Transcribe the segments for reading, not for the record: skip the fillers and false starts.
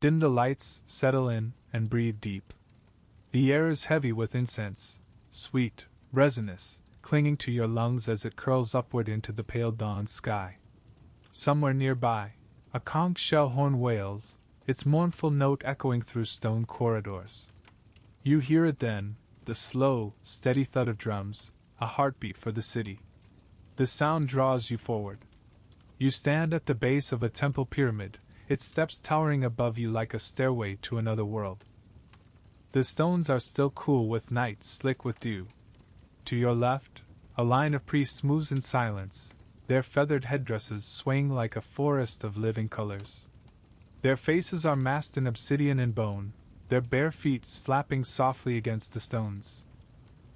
Dim the lights, settle in, and breathe deep. The air is heavy with incense, sweet, resinous, clinging to your lungs as it curls upward into the pale dawn sky. Somewhere nearby, a conch shell horn wails, its mournful note echoing through stone corridors. You hear it then, the slow, steady thud of drums, a heartbeat for the city. The sound draws you forward. You stand at the base of a temple pyramid, its steps towering above you like a stairway to another world. The stones are still cool with night, slick with dew. To your left, a line of priests moves in silence, their feathered headdresses swaying like a forest of living colors. Their faces are masked in obsidian and bone, their bare feet slapping softly against the stones.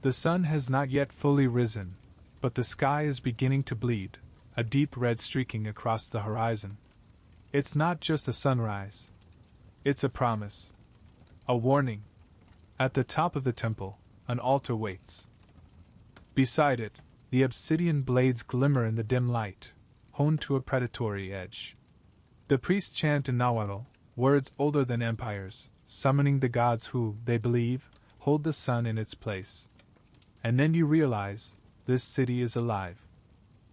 The sun has not yet fully risen, but the sky is beginning to bleed, a deep red streaking across the horizon. It's not just a sunrise. It's a promise. A warning. At the top of the temple, an altar waits. Beside it, the obsidian blades glimmer in the dim light, honed to a predatory edge. The priests chant in Nahuatl, words older than empires, summoning the gods who, they believe, hold the sun in its place. And then you realize, this city is alive.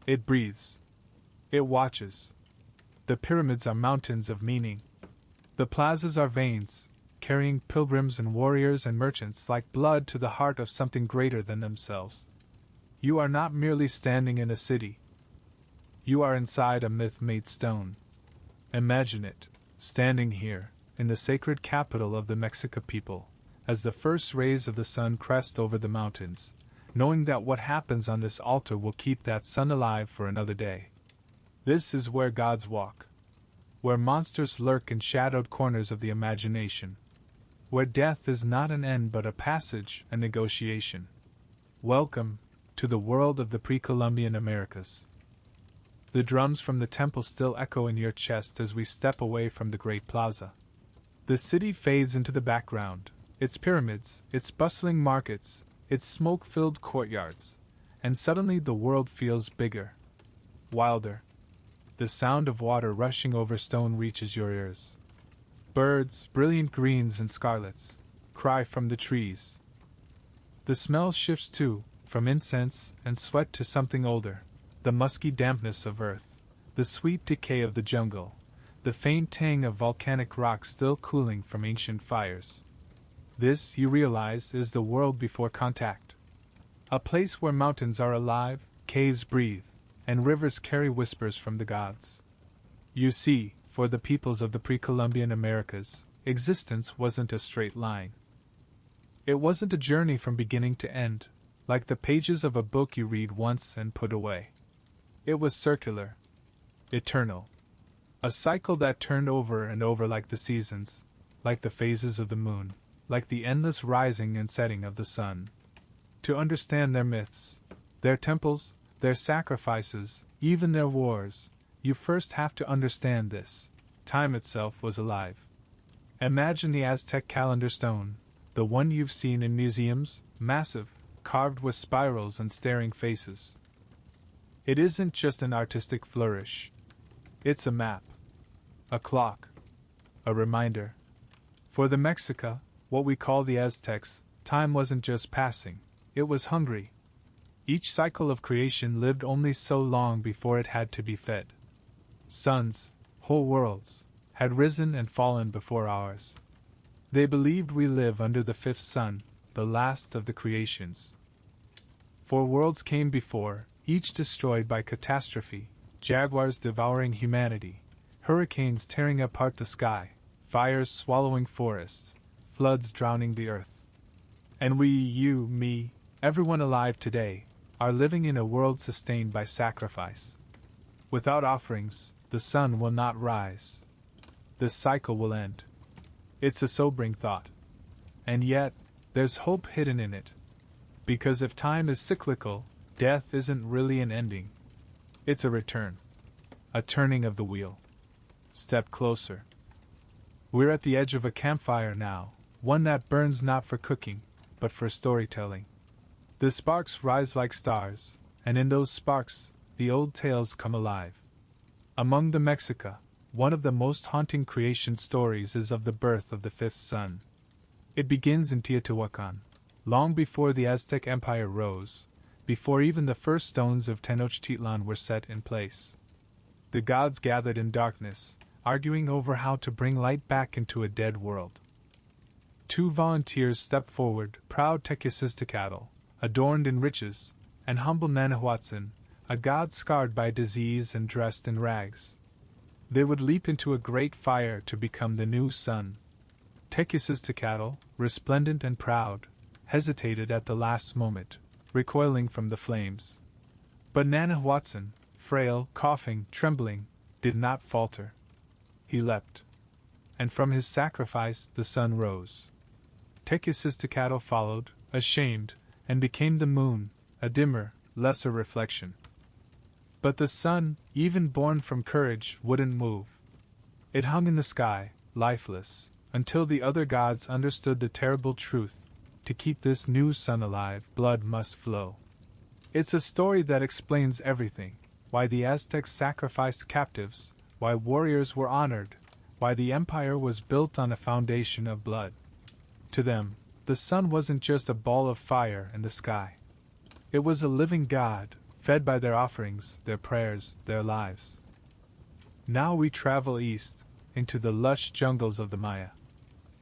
It breathes. It watches. The pyramids are mountains of meaning. The plazas are veins, carrying pilgrims and warriors and merchants like blood to the heart of something greater than themselves. You are not merely standing in a city. You are inside a myth made stone. Imagine it, standing here, in the sacred capital of the Mexica people, as the first rays of the sun crest over the mountains, knowing that what happens on this altar will keep that sun alive for another day. This is where gods walk. Where monsters lurk in shadowed corners of the imagination. Where death is not an end but a passage, a negotiation. Welcome to the world of the pre-Columbian Americas. The drums from the temple still echo in your chest as we step away from the great plaza. The city fades into the background, its pyramids, its bustling markets, its smoke-filled courtyards, and suddenly the world feels bigger, wilder. The sound of water rushing over stone reaches your ears. Birds, brilliant greens and scarlets, cry from the trees. The smell shifts too, from incense and sweat to something older, the musky dampness of earth, the sweet decay of the jungle, the faint tang of volcanic rock still cooling from ancient fires. This, you realize, is the world before contact. A place where mountains are alive, caves breathe, and rivers carry whispers from the gods. You see, for the peoples of the pre-Columbian Americas, existence wasn't a straight line. It wasn't a journey from beginning to end, like the pages of a book you read once and put away. It was circular, eternal. A cycle that turned over and over like the seasons, like the phases of the moon, like the endless rising and setting of the sun. To understand their myths, their temples, their sacrifices, even their wars, you first have to understand this. Time itself was alive. Imagine the Aztec calendar stone, the one you've seen in museums, massive, carved with spirals and staring faces. It isn't just an artistic flourish. It's a map. A clock. A reminder. For the Mexica, what we call the Aztecs, time wasn't just passing, it was hungry. Each cycle of creation lived only so long before it had to be fed. Suns, whole worlds, had risen and fallen before ours. They believed we live under the fifth sun, the last of the creations. 4 worlds came before, each destroyed by catastrophe, jaguars devouring humanity, hurricanes tearing apart the sky, fires swallowing forests, floods drowning the earth. And we, you, me, everyone alive today, are living in a world sustained by sacrifice. Without offerings, the sun will not rise. This cycle will end. It's a sobering thought. And yet, there's hope hidden in it. Because if time is cyclical, death isn't really an ending. It's a return. A turning of the wheel. Step closer. We're at the edge of a campfire now, one that burns not for cooking, but for storytelling. The sparks rise like stars, and in those sparks, the old tales come alive. Among the Mexica, one of the most haunting creation stories is of the birth of the fifth sun. It begins in Teotihuacan, long before the Aztec Empire rose, before even the first stones of Tenochtitlan were set in place. The gods gathered in darkness, arguing over how to bring light back into a dead world. Two volunteers stepped forward, proud Tenochtitlan, adorned in riches, and humble Nanahuatzin, a god scarred by disease and dressed in rags. They would leap into a great fire to become the new sun. Tenochtitlan, resplendent and proud, hesitated at the last moment, recoiling from the flames. But Nanahuatzin, frail, coughing, trembling, did not falter. He leapt. And from his sacrifice the sun rose. Tenochtitlan followed, ashamed, and became the moon, a dimmer, lesser reflection. But the sun, even born from courage, wouldn't move. It hung in the sky, lifeless, until the other gods understood the terrible truth: to keep this new sun alive, blood must flow. It's a story that explains everything: why the Aztecs sacrificed captives, why warriors were honored, why the empire was built on a foundation of blood. To them, the sun wasn't just a ball of fire in the sky. It was a living god, fed by their offerings, their prayers, their lives. Now we travel east, into the lush jungles of the Maya.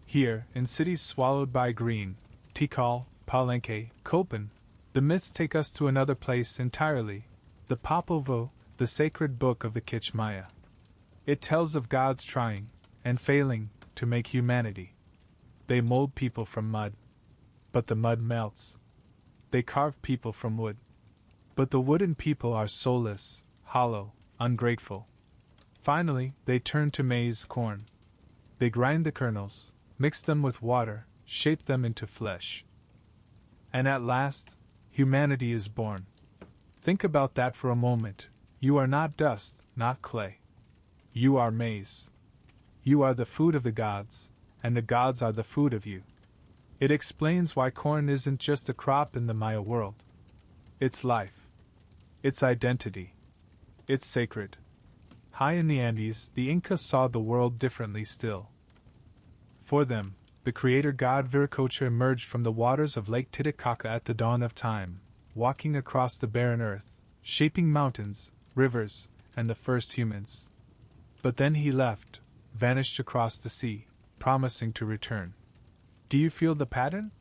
Here, in cities swallowed by green, Tikal, Palenque, Copan, the myths take us to another place entirely, the Popol Vuh, the sacred book of the Quiche Maya. It tells of gods trying, and failing, to make humanity. They mold people from mud. But the mud melts. They carve people from wood. But the wooden people are soulless, hollow, ungrateful. Finally, they turn to maize corn. They grind the kernels, mix them with water, shape them into flesh. And at last, humanity is born. Think about that for a moment. You are not dust, not clay. You are maize. You are the food of the gods, and the gods are the food of you. It explains why corn isn't just a crop in the Maya world. It's life. It's identity. It's sacred. High in the Andes, the Inca saw the world differently still. For them, the creator god Viracocha emerged from the waters of Lake Titicaca at the dawn of time, walking across the barren earth, shaping mountains, rivers, and the first humans. But then he left, vanished across the sea, promising to return. Do you feel the pattern?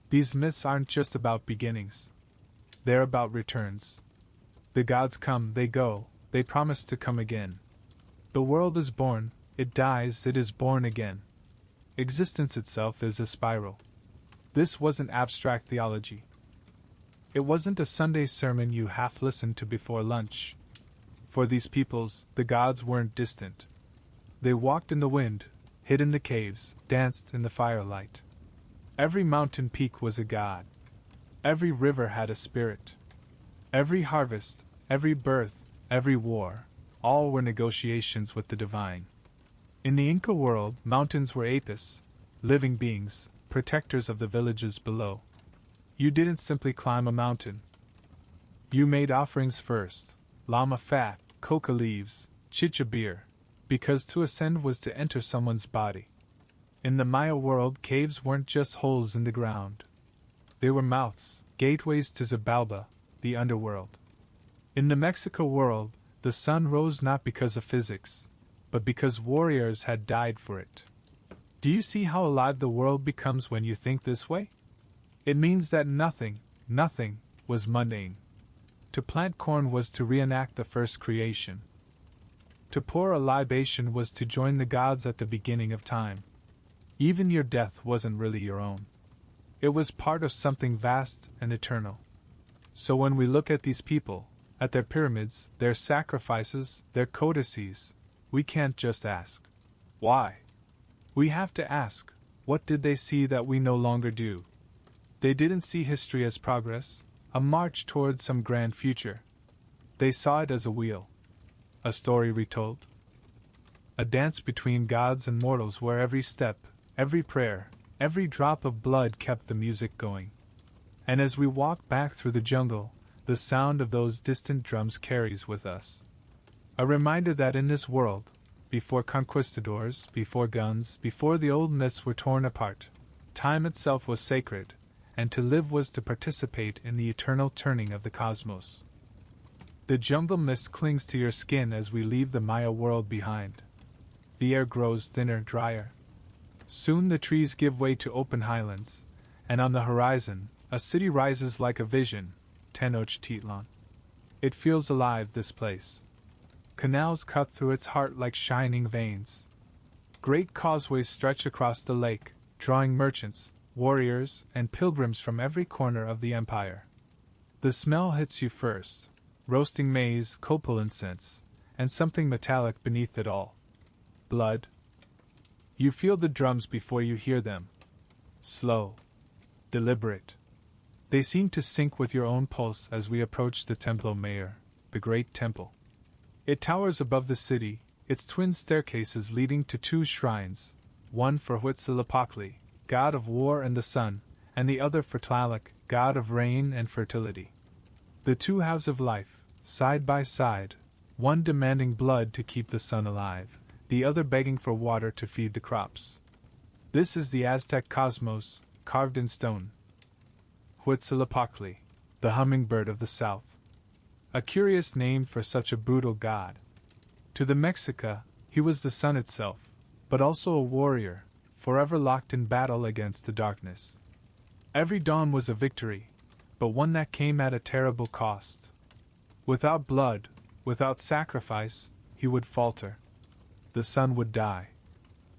These myths aren't just about beginnings. They're about returns. The gods come, they go, they promise to come again. The world is born, it dies, it is born again. Existence itself is a spiral. This wasn't abstract theology. It wasn't a Sunday sermon you half listened to before lunch. For these peoples, the gods weren't distant. They walked in the wind, hid in the caves, danced in the firelight. Every mountain peak was a god. Every river had a spirit. Every harvest, every birth, every war, all were negotiations with the divine. In the Inca world, mountains were apus, living beings, protectors of the villages below. You didn't simply climb a mountain. You made offerings first: llama fat, coca leaves, chicha beer, because to ascend was to enter someone's body. In the Maya world, caves weren't just holes in the ground. They were mouths, gateways to Xibalba, the underworld. In the Mexico world, the sun rose not because of physics, but because warriors had died for it. Do you see how alive the world becomes when you think this way? It means that nothing was mundane. To plant corn was to reenact the first creation. To pour a libation was to join the gods at the beginning of time. Even your death wasn't really your own. It was part of something vast and eternal. So when we look at these people, at their pyramids, their sacrifices, their codices, we can't just ask, why? We have to ask, what did they see that we no longer do? They didn't see history as progress, a march towards some grand future. They saw it as a wheel, a story retold, a dance between gods and mortals where every step, every prayer, every drop of blood kept the music going. And as we walk back through the jungle, the sound of those distant drums carries with us a reminder that in this world, before conquistadors, before guns, before the old myths were torn apart. Time itself was sacred, and to live was to participate in the eternal turning of the cosmos. The jungle mist clings to your skin as we leave the Maya world behind. The air grows thinner, drier. Soon the trees give way to open highlands, and on the horizon, a city rises like a vision, Tenochtitlan. It feels alive, this place. Canals cut through its heart like shining veins. Great causeways stretch across the lake, drawing merchants, warriors, and pilgrims from every corner of the empire. The smell hits you first, roasting maize, copal incense, and something metallic beneath it all. Blood. You feel the drums before you hear them. Slow. Deliberate. They seem to sync with your own pulse as we approach the Templo Mayor, the great temple. It towers above the city, its twin staircases leading to two shrines, one for Huitzilopochtli, god of war and the sun, and the other for Tlaloc, god of rain and fertility. The two halves of life, side by side, one demanding blood to keep the sun alive, the other begging for water to feed the crops. This is the Aztec cosmos, carved in stone. Huitzilopochtli, the hummingbird of the south. A curious name for such a brutal god. To the Mexica, he was the sun itself, but also a warrior, forever locked in battle against the darkness. Every dawn was a victory, but one that came at a terrible cost. Without blood, without sacrifice, he would falter. The sun would die.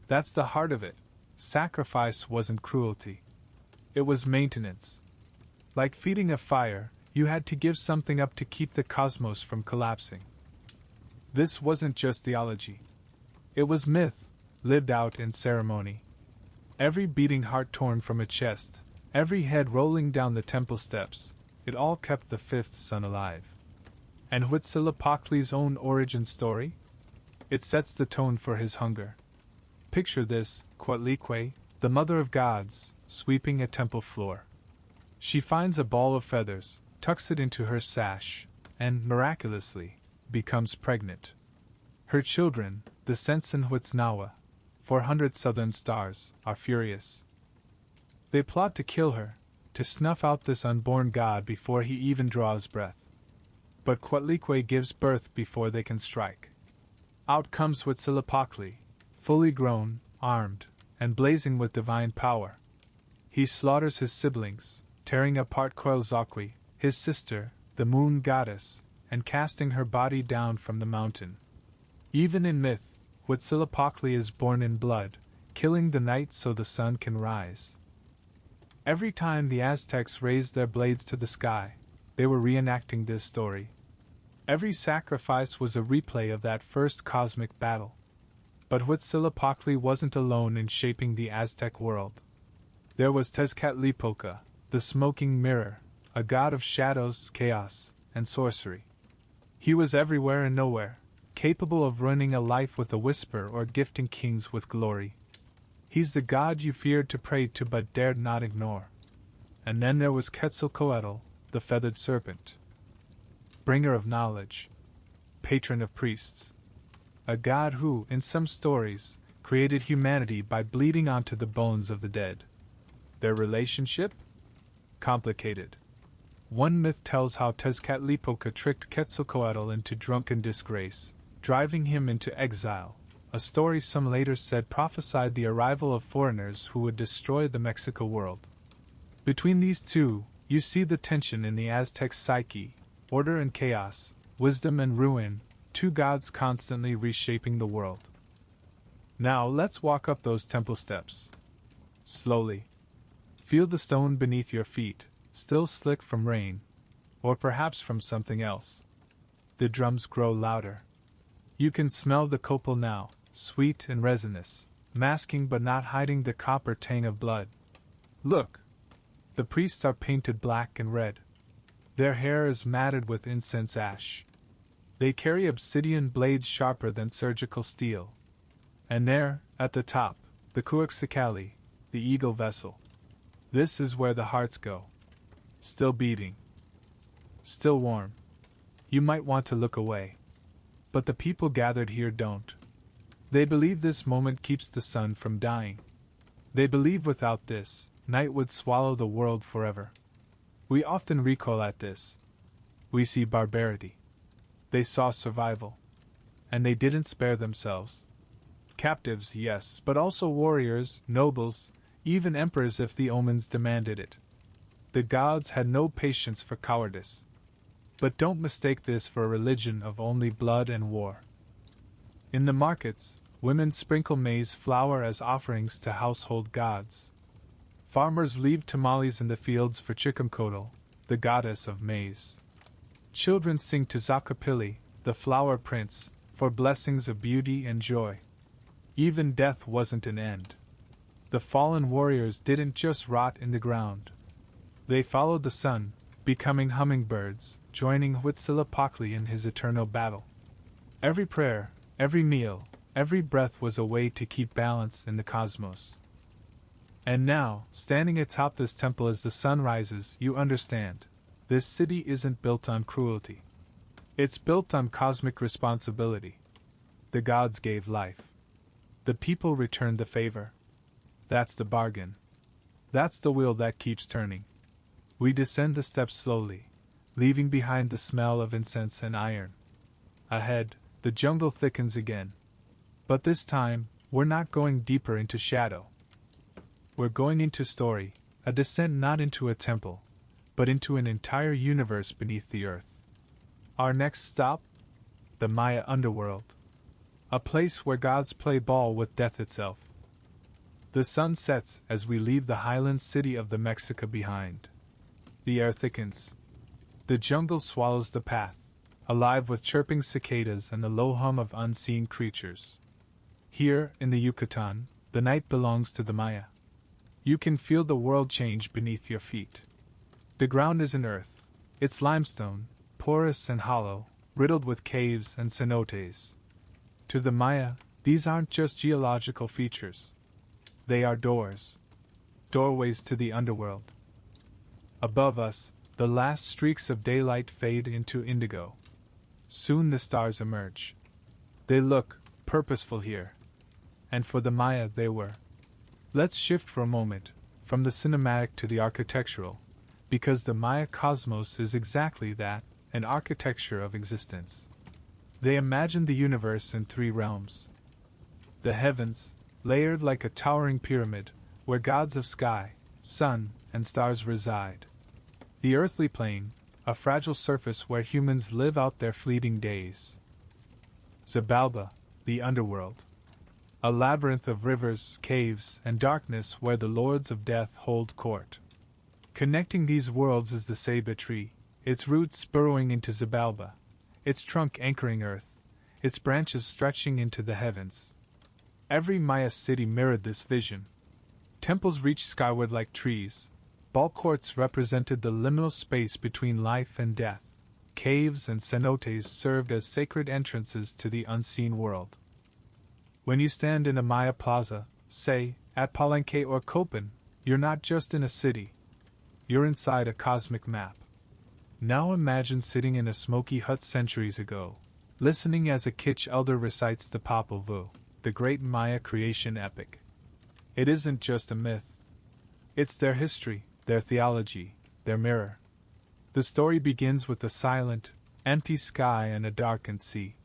That's the heart of it. Sacrifice wasn't cruelty. It was maintenance. Like feeding a fire, you had to give something up to keep the cosmos from collapsing. This wasn't just theology. It was myth, lived out in ceremony. Every beating heart torn from a chest, every head rolling down the temple steps, it all kept the fifth sun alive. And Huitzilopochtli's own origin story? It sets the tone for his hunger. Picture this, Coatlicue, the mother of gods, sweeping a temple floor. She finds a ball of feathers, tucks it into her sash, and, miraculously, becomes pregnant. Her children, the Sensen Huitznawa, 400 southern stars, are furious. They plot to kill her, to snuff out this unborn god before he even draws breath. But Coatlicue gives birth before they can strike. Out comes Huitzilopochtli, fully grown, armed, and blazing with divine power. He slaughters his siblings, tearing apart Coilzauqui, his sister, the moon goddess, and casting her body down from the mountain. Even in myth, Huitzilopochtli is born in blood, killing the night so the sun can rise. Every time the Aztecs raised their blades to the sky, they were reenacting this story. Every sacrifice was a replay of that first cosmic battle. But Huitzilopochtli wasn't alone in shaping the Aztec world. There was Tezcatlipoca, the smoking mirror, a god of shadows, chaos, and sorcery. He was everywhere and nowhere, capable of ruining a life with a whisper or gifting kings with glory. He's the god you feared to pray to but dared not ignore. And then there was Quetzalcoatl, the feathered serpent. Bringer of knowledge, patron of priests. A god who, in some stories, created humanity by bleeding onto the bones of the dead. Their relationship? Complicated. One myth tells how Tezcatlipoca tricked Quetzalcoatl into drunken disgrace, driving him into exile. A story some later said prophesied the arrival of foreigners who would destroy the Mexico world. Between these two, you see the tension in the Aztec psyche, order and chaos, wisdom and ruin, two gods constantly reshaping the world. Now let's walk up those temple steps. Slowly. Feel the stone beneath your feet, still slick from rain, or perhaps from something else. The drums grow louder. You can smell the copal now, sweet and resinous, masking but not hiding the copper tang of blood. Look! The priests are painted black and red. Their hair is matted with incense ash. They carry obsidian blades sharper than surgical steel. And there, at the top, the Cuaxicalli, the eagle vessel. This is where the hearts go. Still beating. Still warm. You might want to look away. But the people gathered here don't. They believe this moment keeps the sun from dying. They believe without this, night would swallow the world forever. We often recoil at this. We see barbarity. They saw survival. And they didn't spare themselves. Captives, yes, but also warriors, nobles, even emperors if the omens demanded it. The gods had no patience for cowardice. But don't mistake this for a religion of only blood and war. In the markets, women sprinkle maize flour as offerings to household gods. Farmers leave tamales in the fields for Chicamcotl, the goddess of maize. Children sing to Zacapili, the flower prince, for blessings of beauty and joy. Even death wasn't an end. The fallen warriors didn't just rot in the ground. They followed the sun, becoming hummingbirds, joining Huitzilopochtli in his eternal battle. Every prayer, every meal, every breath was a way to keep balance in the cosmos. And now, standing atop this temple as the sun rises, you understand. This city isn't built on cruelty. It's built on cosmic responsibility. The gods gave life. The people returned the favor. That's the bargain. That's the wheel that keeps turning. We descend the steps slowly, leaving behind the smell of incense and iron. Ahead, the jungle thickens again. But this time, we're not going deeper into shadow. We're going into story, a descent not into a temple, but into an entire universe beneath the earth. Our next stop? The Maya underworld. A place where gods play ball with death itself. The sun sets as we leave the highland city of the Mexica behind. The air thickens. The jungle swallows the path, alive with chirping cicadas and the low hum of unseen creatures. Here, in the Yucatan, the night belongs to the Maya. You can feel the world change beneath your feet. The ground isn't earth. It's limestone, porous and hollow, riddled with caves and cenotes. To the Maya, these aren't just geological features. They are doors. Doorways to the underworld. Above us, the last streaks of daylight fade into indigo. Soon the stars emerge. They look purposeful here. And for the Maya they were. Let's shift for a moment, from the cinematic to the architectural, because the Maya cosmos is exactly that, an architecture of existence. They imagined the universe in three realms. The heavens, layered like a towering pyramid, where gods of sky, sun, and stars reside. The earthly plane, a fragile surface where humans live out their fleeting days. Xibalba, the underworld. A labyrinth of rivers, caves, and darkness where the lords of death hold court. Connecting these worlds is the ceiba tree, its roots burrowing into Xibalba, its trunk anchoring earth, its branches stretching into the heavens. Every Maya city mirrored this vision. Temples reached skyward like trees. Ball courts represented the liminal space between life and death. Caves and cenotes served as sacred entrances to the unseen world. When you stand in a Maya plaza, say, at Palenque or Copan, you're not just in a city. You're inside a cosmic map. Now imagine sitting in a smoky hut centuries ago, listening as a Kitsch elder recites the Popol Vuh, the great Maya creation epic. It isn't just a myth. It's their history, their theology, their mirror. The story begins with a silent, empty sky and a darkened sea.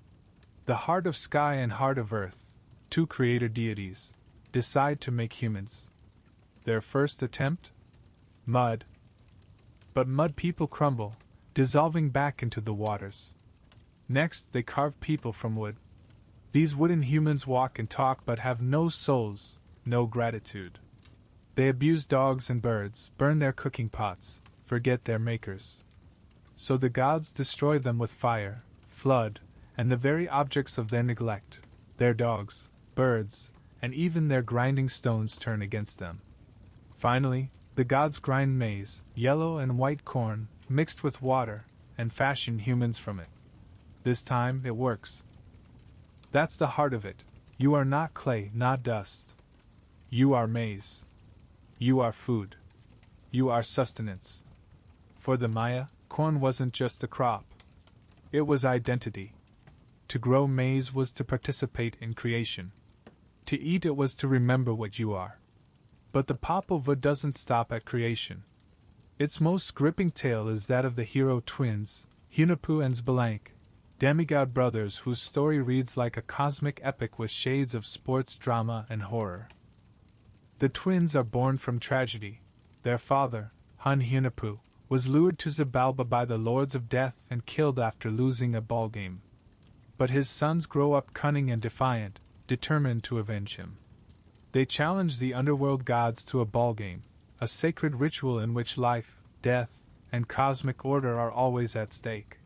The heart of sky and heart of earth, two creator deities, decide to make humans. Their first attempt? Mud. But mud people crumble, dissolving back into the waters. Next, they carve people from wood. These wooden humans walk and talk but have no souls, no gratitude. They abuse dogs and birds, burn their cooking pots, forget their makers. So the gods destroy them with fire, flood, and the very objects of their neglect, their dogs, birds, and even their grinding stones turn against them. Finally, the gods grind maize, yellow and white corn, mixed with water, and fashion humans from it. This time, it works. That's the heart of it. You are not clay, not dust. You are maize. You are food. You are sustenance. For the Maya, corn wasn't just a crop. It was identity. To grow maize was to participate in creation. To eat it was to remember what you are. But the Popol Vuh doesn't stop at creation. Its most gripping tale is that of the hero twins, Hunahpu and Xbalanque, demigod brothers whose story reads like a cosmic epic with shades of sports drama and horror. The twins are born from tragedy. Their father, Hun Hunahpu, was lured to Xibalba by the Lords of Death and killed after losing a ball game. But his sons grow up cunning and defiant, determined to avenge him. They challenge the underworld gods to a ball game, a sacred ritual in which life, death, and cosmic order are always at stake.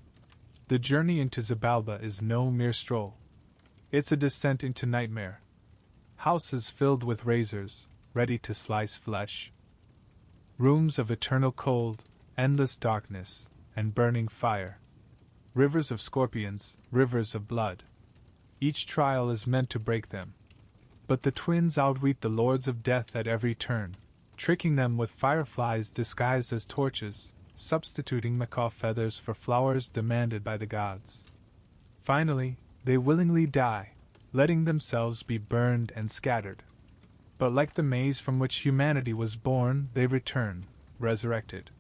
The journey into Xibalba is no mere stroll. It's a descent into nightmare. Houses filled with razors, ready to slice flesh. Rooms of eternal cold, endless darkness, and burning fire. Rivers of scorpions, rivers of blood. Each trial is meant to break them. But the twins outwit the Lords of Death at every turn, tricking them with fireflies disguised as torches, substituting macaw feathers for flowers demanded by the gods. Finally, they willingly die, letting themselves be burned and scattered. But like the maize from which humanity was born, they return, resurrected.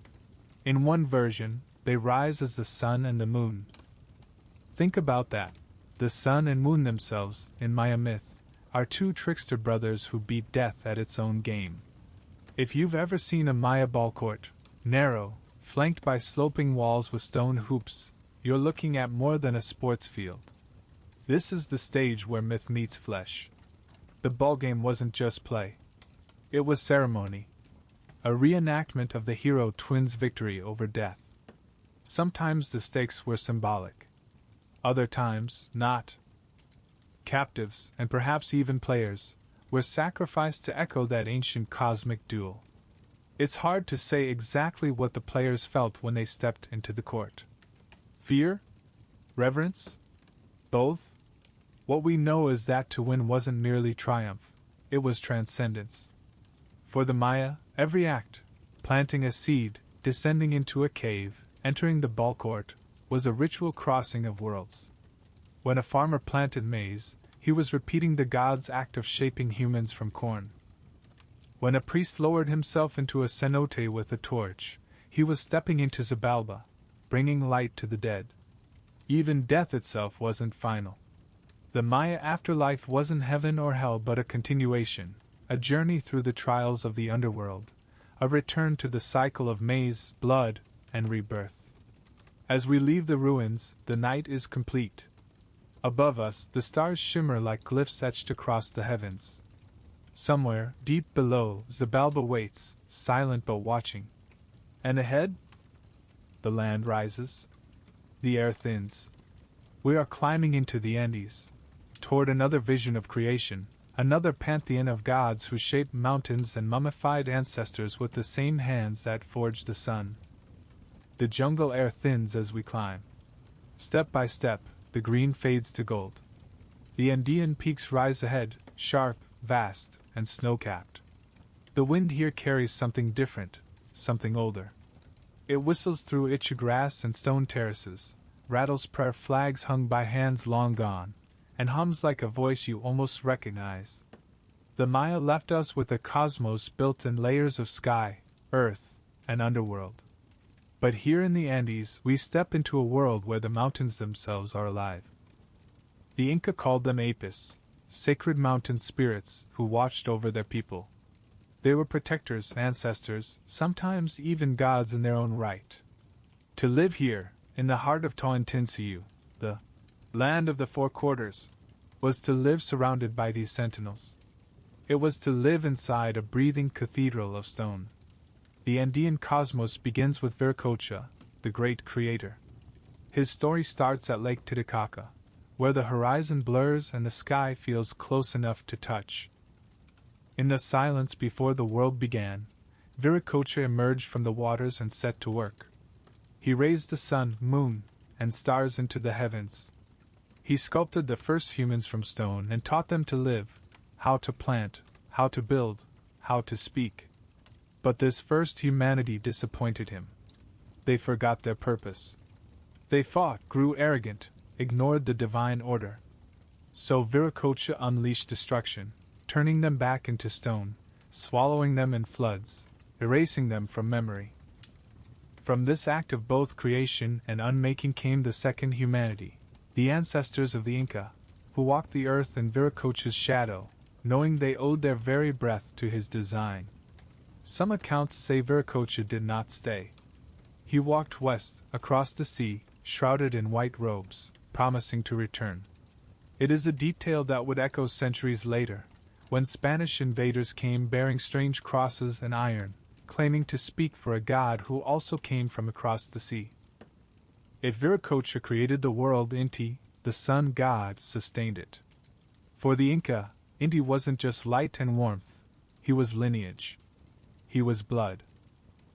In one version, they rise as the sun and the moon. Think about that. The sun and moon themselves, in Maya myth, are two trickster brothers who beat death at its own game. If you've ever seen a Maya ball court, narrow, flanked by sloping walls with stone hoops, you're looking at more than a sports field. This is the stage where myth meets flesh. The ballgame wasn't just play. It was ceremony. A reenactment of the hero twins' victory over death. Sometimes the stakes were symbolic. Other times, not. Captives, and perhaps even players, were sacrificed to echo that ancient cosmic duel. It's hard to say exactly what the players felt when they stepped into the court. Fear? Reverence? Both? What we know is that to win wasn't merely triumph, it was transcendence. For the Maya, every act, planting a seed, descending into a cave, entering the ball court, was a ritual crossing of worlds. When a farmer planted maize, he was repeating the gods' act of shaping humans from corn. When a priest lowered himself into a cenote with a torch, he was stepping into Xibalba, bringing light to the dead. Even death itself wasn't final. The Maya afterlife wasn't heaven or hell but a continuation, a journey through the trials of the underworld, a return to the cycle of maize, blood, and rebirth. As we leave the ruins, the night is complete. Above us, the stars shimmer like glyphs etched across the heavens. Somewhere, deep below, Xibalba waits, silent but watching. And ahead? The land rises. The air thins. We are climbing into the Andes, toward another vision of creation, another pantheon of gods who shaped mountains and mummified ancestors with the same hands that forged the sun. The jungle air thins as we climb. Step by step, the green fades to gold. The Andean peaks rise ahead, sharp, vast, and snow-capped. The wind here carries something different, something older. It whistles through itchy grass and stone terraces, rattles prayer flags hung by hands long gone, and hums like a voice you almost recognize. The Maya left us with a cosmos built in layers of sky, earth, and underworld. But here in the Andes, we step into a world where the mountains themselves are alive. The Inca called them apus, sacred mountain spirits who watched over their people. They were protectors, ancestors, sometimes even gods in their own right. To live here, in the heart of Toantinsuyu, the land of the four quarters, was to live surrounded by these sentinels. It was to live inside a breathing cathedral of stone. The Andean cosmos begins with Viracocha, the great creator. His story starts at Lake Titicaca, where the horizon blurs and the sky feels close enough to touch. In the silence before the world began, Viracocha emerged from the waters and set to work. He raised the sun, moon, and stars into the heavens. He sculpted the first humans from stone and taught them to live, how to plant, how to build, how to speak. But this first humanity disappointed him. They forgot their purpose. They fought, grew arrogant, ignored the divine order. So Viracocha unleashed destruction, turning them back into stone, swallowing them in floods, erasing them from memory. From this act of both creation and unmaking came the second humanity, the ancestors of the Inca, who walked the earth in Viracocha's shadow, knowing they owed their very breath to his design. Some accounts say Viracocha did not stay. He walked west, across the sea, shrouded in white robes, promising to return. It is a detail that would echo centuries later, when Spanish invaders came bearing strange crosses and iron, claiming to speak for a god who also came from across the sea. If Viracocha created the world, Inti, the sun god, sustained it. For the Inca, Inti wasn't just light and warmth, he was lineage. He was blood.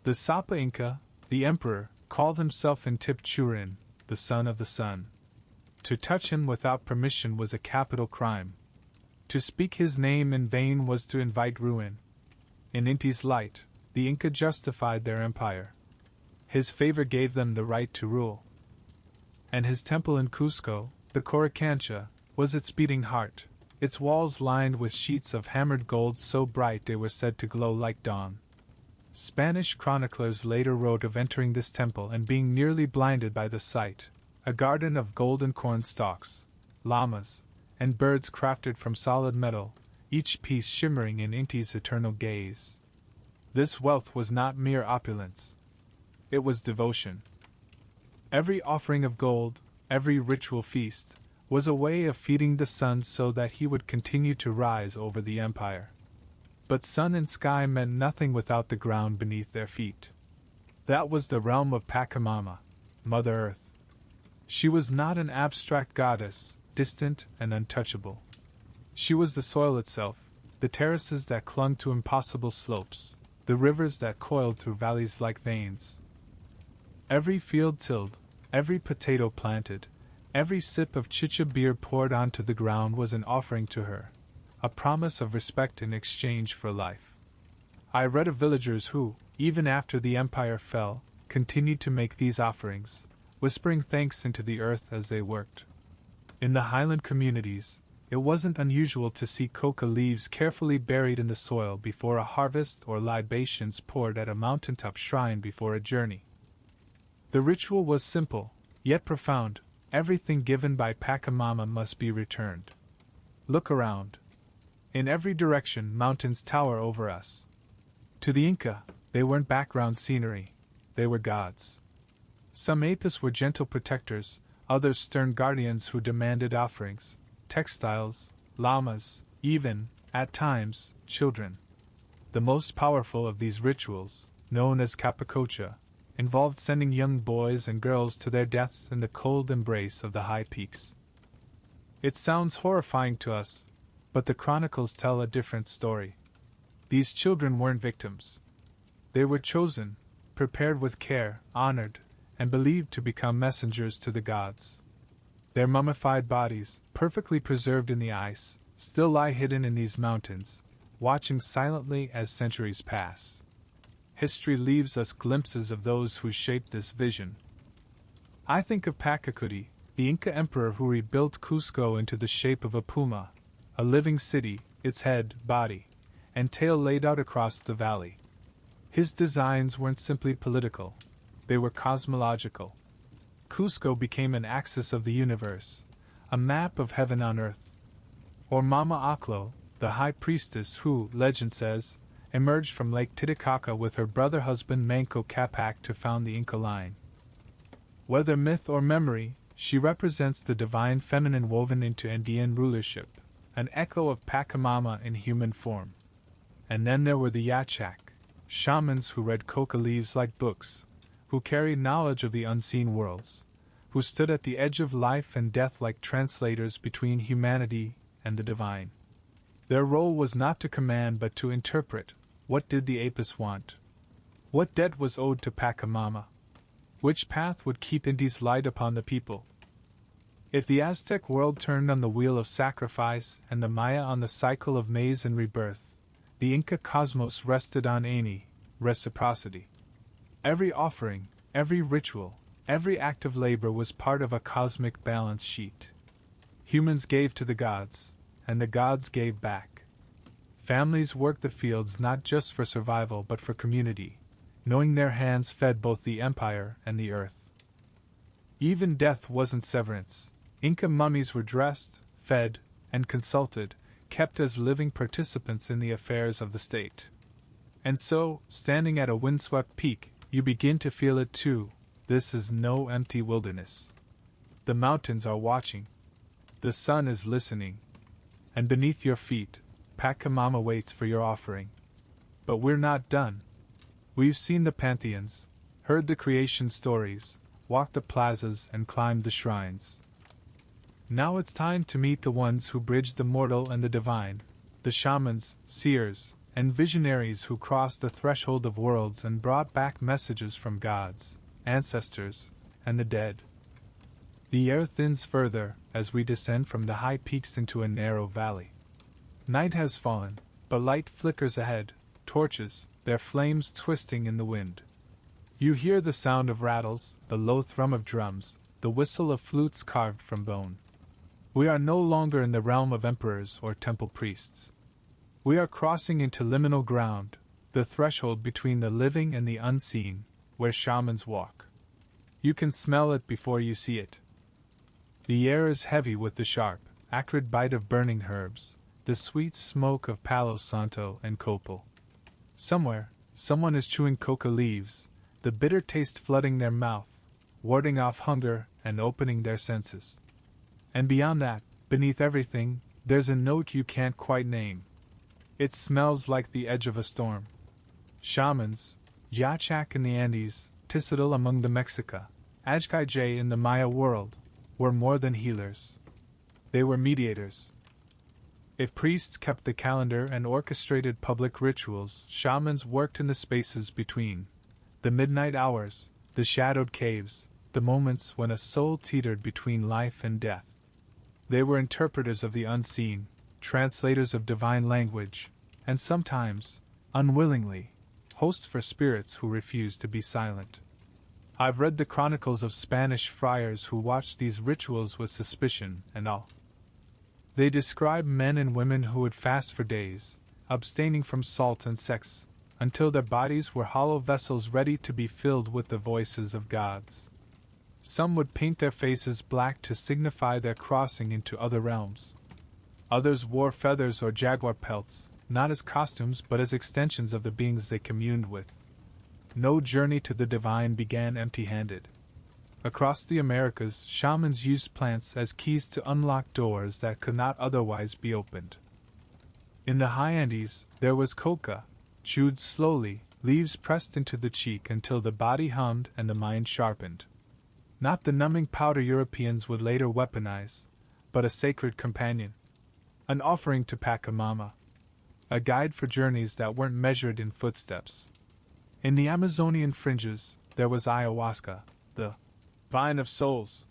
The Sapa Inca, the emperor, called himself Intipchurin, the son of the sun. To touch him without permission was a capital crime. To speak his name in vain was to invite ruin. In Inti's light, the Inca justified their empire. His favor gave them the right to rule. And his temple in Cusco, the Coricancha, was its beating heart, its walls lined with sheets of hammered gold so bright they were said to glow like dawn. Spanish chroniclers later wrote of entering this temple and being nearly blinded by the sight, a garden of golden corn stalks, llamas, and birds crafted from solid metal, each piece shimmering in Inti's eternal gaze. This wealth was not mere opulence. It was devotion. Every offering of gold, every ritual feast, was a way of feeding the sun so that he would continue to rise over the empire. But sun and sky meant nothing without the ground beneath their feet. That was the realm of Pachamama, Mother Earth. She was not an abstract goddess, distant and untouchable. She was the soil itself, the terraces that clung to impossible slopes, the rivers that coiled through valleys like veins. Every field tilled, every potato planted, every sip of chicha beer poured onto the ground was an offering to her, a promise of respect in exchange for life. I read of villagers who, even after the empire fell, continued to make these offerings, whispering thanks into the earth as they worked. In the highland communities, it wasn't unusual to see coca leaves carefully buried in the soil before a harvest or libations poured at a mountaintop shrine before a journey. The ritual was simple, yet profound. Everything given by Pachamama must be returned. Look around. In every direction, mountains tower over us. To the Inca, they weren't background scenery, they were gods. Some apus were gentle protectors, others stern guardians who demanded offerings, textiles, llamas, even, at times, children. The most powerful of these rituals, known as Capacocha, involved sending young boys and girls to their deaths in the cold embrace of the high peaks. It sounds horrifying to us, but the chronicles tell a different story. These children weren't victims. They were chosen, prepared with care, honored, and believed to become messengers to the gods. Their mummified bodies, perfectly preserved in the ice, still lie hidden in these mountains, watching silently as centuries pass. History leaves us glimpses of those who shaped this vision. I think of Pachacuti, the Inca emperor who rebuilt Cusco into the shape of a puma, a living city, its head, body, and tail laid out across the valley. His designs weren't simply political, they were cosmological. Cusco became an axis of the universe, a map of heaven on earth. Or Mama Aclo, the high priestess who, legend says, emerged from Lake Titicaca with her brother husband Manco Capac to found the Inca line. Whether myth or memory, she represents the divine feminine woven into Andean rulership, an echo of Pachamama in human form. And then there were the Yachak, shamans who read coca leaves like books, who carried knowledge of the unseen worlds, who stood at the edge of life and death like translators between humanity and the divine. Their role was not to command but to interpret. What did the apus want? What debt was owed to Pachamama? Which path would keep Inti's light upon the people? If the Aztec world turned on the wheel of sacrifice and the Maya on the cycle of maize and rebirth, the Inca cosmos rested on Ani, reciprocity. Every offering, every ritual, Every act of labor was part of a cosmic balance sheet. Humans gave to the gods, and the gods gave back. Families worked the fields not just for survival but for community, knowing their hands fed both the empire and the earth. Even death wasn't severance. Inca mummies were dressed, fed, and consulted, kept as living participants in the affairs of the state. And so, standing at a windswept peak, you begin to feel it too. This is no empty wilderness. The mountains are watching. The sun is listening. And beneath your feet, Pachamama waits for your offering. But we're not done. We've seen the pantheons, heard the creation stories, walked the plazas and climbed the shrines. Now it's time to meet the ones who bridge the mortal and the divine, the shamans, seers, and visionaries who crossed the threshold of worlds and brought back messages from gods, ancestors, and the dead. The air thins further as we descend from the high peaks into a narrow valley. Night has fallen, but light flickers ahead, torches, their flames twisting in the wind. You hear the sound of rattles, the low thrum of drums, the whistle of flutes carved from bone. We are no longer in the realm of emperors or temple priests. We are crossing into liminal ground, the threshold between the living and the unseen, where shamans walk. You can smell it before you see it. The air is heavy with the sharp, acrid bite of burning herbs, the sweet smoke of Palo Santo and copal. Somewhere, someone is chewing coca leaves, the bitter taste flooding their mouth, warding off hunger and opening their senses. And beyond that, beneath everything, there's a note you can't quite name. It smells like the edge of a storm. Shamans, Yachak in the Andes, Tizitl among the Mexica, Ajkai in the Maya world, were more than healers. They were mediators. If priests kept the calendar and orchestrated public rituals, shamans worked in the spaces between, the midnight hours, the shadowed caves, the moments when a soul teetered between life and death. They were interpreters of the unseen, translators of divine language, and sometimes, unwillingly, hosts for spirits who refused to be silent. I've read the chronicles of Spanish friars who watched these rituals with suspicion and awe. They describe men and women who would fast for days, abstaining from salt and sex, until their bodies were hollow vessels ready to be filled with the voices of gods. Some would paint their faces black to signify their crossing into other realms. Others wore feathers or jaguar pelts, not as costumes but as extensions of the beings they communed with. No journey to the divine began empty-handed. Across the Americas, shamans used plants as keys to unlock doors that could not otherwise be opened. In the high Andes, there was coca, chewed slowly, leaves pressed into the cheek until the body hummed and the mind sharpened. Not the numbing powder Europeans would later weaponize, but a sacred companion. An offering to Pachamama. A guide for journeys that weren't measured in footsteps. In the Amazonian fringes, there was ayahuasca, the vine of souls.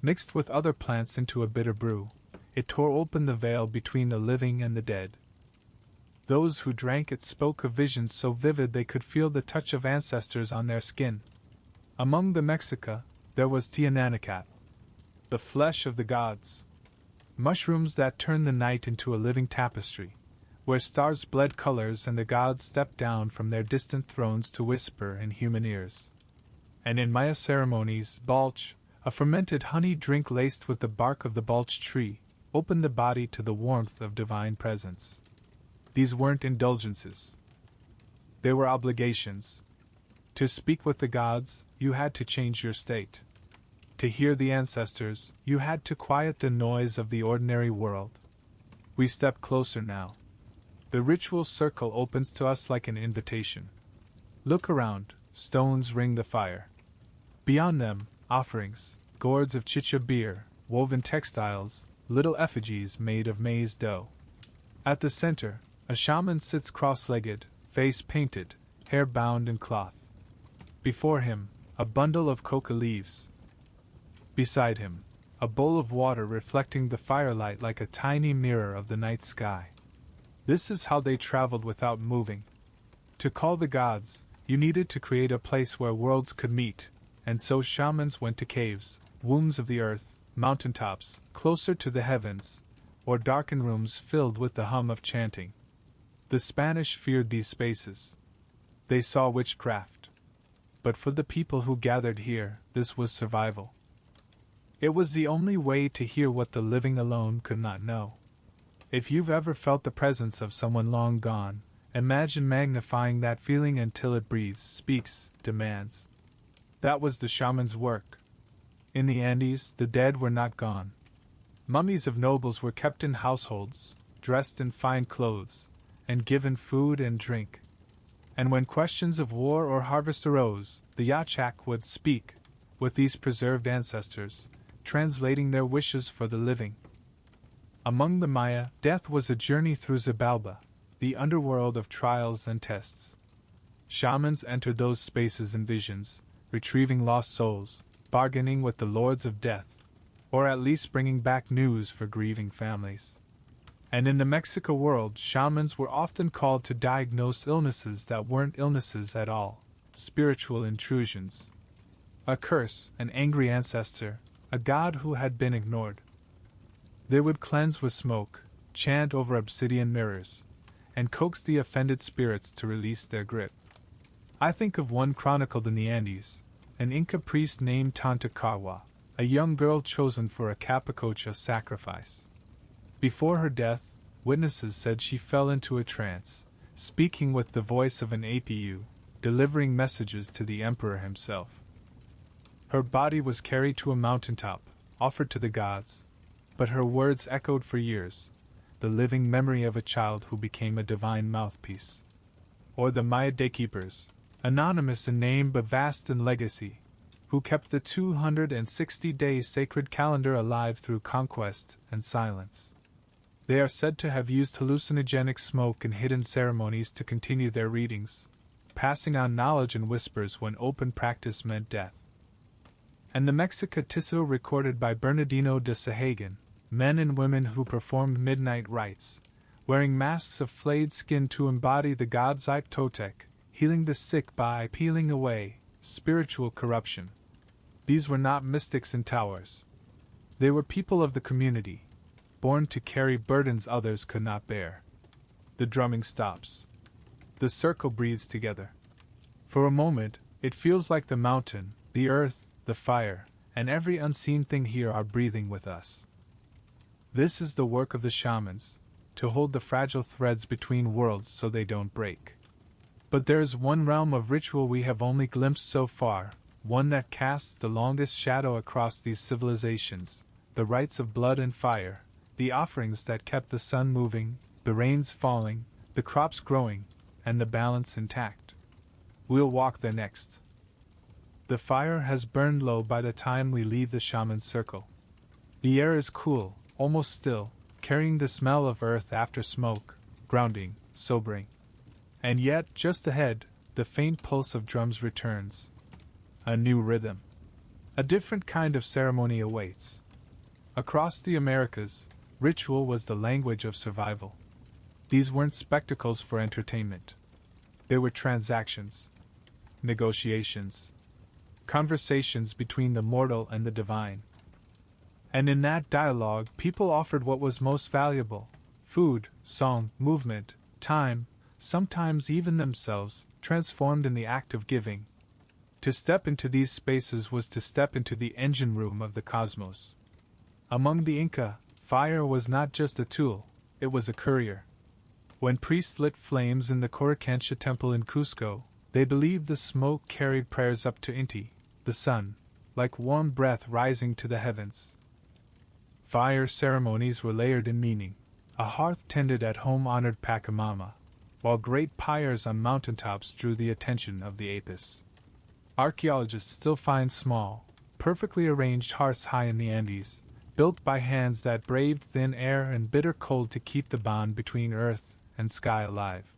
Mixed with other plants into a bitter brew, it tore open the veil between the living and the dead. Those who drank it spoke of visions so vivid they could feel the touch of ancestors on their skin. Among the Mexica, there was Tenochtitlan, the flesh of the gods. Mushrooms that turned the night into a living tapestry, where stars bled colors and the gods stepped down from their distant thrones to whisper in human ears. And in Maya ceremonies, balch, a fermented honey drink laced with the bark of the balch tree, opened the body to the warmth of divine presence. These weren't indulgences. They were obligations. To speak with the gods, you had to change your state. To hear the ancestors, you had to quiet the noise of the ordinary world. We step closer now. The ritual circle opens to us like an invitation. Look around, stones ring the fire. Beyond them, offerings, gourds of chicha beer, woven textiles, little effigies made of maize dough. At the center, a shaman sits cross-legged, face painted, hair bound in cloth. Before him, a bundle of coca leaves. Beside him, a bowl of water reflecting the firelight like a tiny mirror of the night sky. This is how they traveled without moving. To call the gods, you needed to create a place where worlds could meet, and so shamans went to caves, wombs of the earth, mountaintops, closer to the heavens, or darkened rooms filled with the hum of chanting. The Spanish feared these spaces. They saw witchcraft. But for the people who gathered here, this was survival. It was the only way to hear what the living alone could not know. If you've ever felt the presence of someone long gone, imagine magnifying that feeling until it breathes, speaks, demands. That was the shaman's work. In the Andes, the dead were not gone. Mummies of nobles were kept in households, dressed in fine clothes, and given food and drink. And when questions of war or harvest arose, the Yachak would speak with these preserved ancestors, translating their wishes for the living. Among the Maya, death was a journey through Xibalba, the underworld of trials and tests. Shamans entered those spaces in visions, retrieving lost souls, bargaining with the lords of death, or at least bringing back news for grieving families. And in the Mexico world, shamans were often called to diagnose illnesses that weren't illnesses at all, spiritual intrusions. A curse, an angry ancestor, a god who had been ignored. They would cleanse with smoke, chant over obsidian mirrors, and coax the offended spirits to release their grip. I think of one chronicled in the Andes, an Inca priest named Tenochtitlan, a young girl chosen for a capicocha sacrifice. Before her death, witnesses said she fell into a trance, speaking with the voice of an apu, delivering messages to the emperor himself. Her body was carried to a mountaintop, offered to the gods, but her words echoed for years, the living memory of a child who became a divine mouthpiece. Or the Maya daykeepers, anonymous in name but vast in legacy, who kept the 260-day sacred calendar alive through conquest and silence. They are said to have used hallucinogenic smoke and hidden ceremonies to continue their readings, passing on knowledge in whispers when open practice meant death. And the Mexicatiso recorded by Bernardino de Sahagan, men and women who performed midnight rites, wearing masks of flayed skin to embody the god Totec, healing the sick by peeling away spiritual corruption. These were not mystics in towers. They were people of the community, born to carry burdens others could not bear. The drumming stops. The circle breathes together. For a moment, it feels like the mountain, the earth, the fire, and every unseen thing here are breathing with us. This is the work of the shamans, to hold the fragile threads between worlds so they don't break. But there is one realm of ritual we have only glimpsed so far, one that casts the longest shadow across these civilizations, the rites of blood and fire, the offerings that kept the sun moving, the rains falling, the crops growing, and the balance intact. We'll walk there next. The fire has burned low by the time we leave the shaman's circle. The air is cool, almost still, carrying the smell of earth after smoke, grounding, sobering. And yet, just ahead, the faint pulse of drums returns. A new rhythm. A different kind of ceremony awaits. Across the Americas, ritual was the language of survival. These weren't spectacles for entertainment. They were transactions, negotiations, conversations between the mortal and the divine. And in that dialogue, people offered what was most valuable: food, song, movement, time, sometimes even themselves, transformed in the act of giving. To step into these spaces was to step into the engine room of the cosmos. Among the Inca, fire was not just a tool, it was a courier. When priests lit flames in the Coricancha temple in Cusco, they believed the smoke carried prayers up to Inti, the sun, like warm breath rising to the heavens. Fire ceremonies were layered in meaning. A hearth tended at home honored Pachamama, while great pyres on mountaintops drew the attention of the apus. Archaeologists still find small, perfectly arranged hearths high in the Andes, built by hands that braved thin air and bitter cold to keep the bond between earth and sky alive.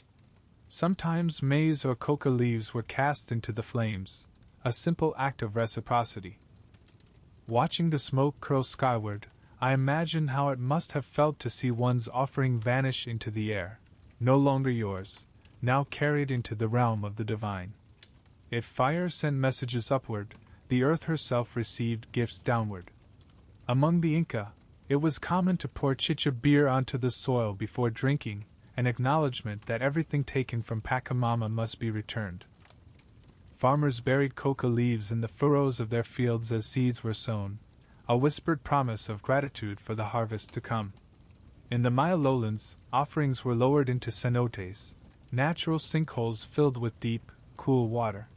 Sometimes maize or coca leaves were cast into the flames, a simple act of reciprocity. Watching the smoke curl skyward, I imagine how it must have felt to see one's offering vanish into the air, no longer yours, now carried into the realm of the divine. If fire sent messages upward, the earth herself received gifts downward. Among the Inca, it was common to pour chicha beer onto the soil before drinking, an acknowledgement that everything taken from Pachamama must be returned. Farmers buried coca leaves in the furrows of their fields as seeds were sown, a whispered promise of gratitude for the harvest to come. In the Maya lowlands, offerings were lowered into cenotes, natural sinkholes filled with deep, cool water.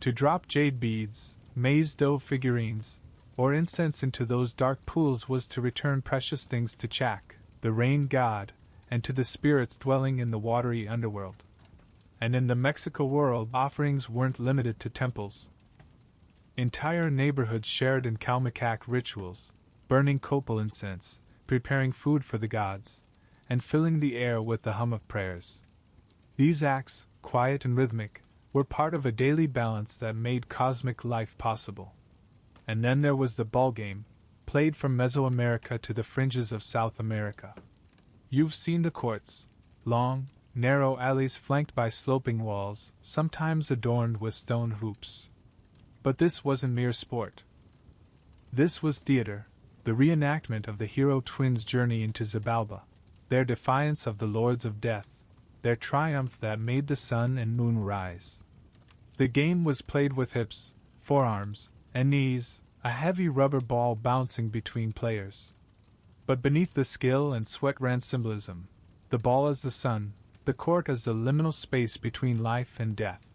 To drop jade beads, maize dough figurines, or incense into those dark pools was to return precious things to Chak, the rain god, and to the spirits dwelling in the watery underworld. And in the Mexico world, offerings weren't limited to temples. Entire neighborhoods shared in Calmecac rituals, burning copal incense, preparing food for the gods, and filling the air with the hum of prayers. These acts, quiet and rhythmic, were part of a daily balance that made cosmic life possible. And then there was the ballgame, played from Mesoamerica to the fringes of South America. You've seen the courts, long, narrow alleys flanked by sloping walls, sometimes adorned with stone hoops. But this wasn't mere sport. This was theater, the reenactment of the hero twins' journey into Xibalba, their defiance of the lords of death, their triumph that made the sun and moon rise. The game was played with hips, forearms, and knees, a heavy rubber ball bouncing between players. But beneath the skill and sweat ran symbolism, the ball as the sun, the court as the liminal space between life and death.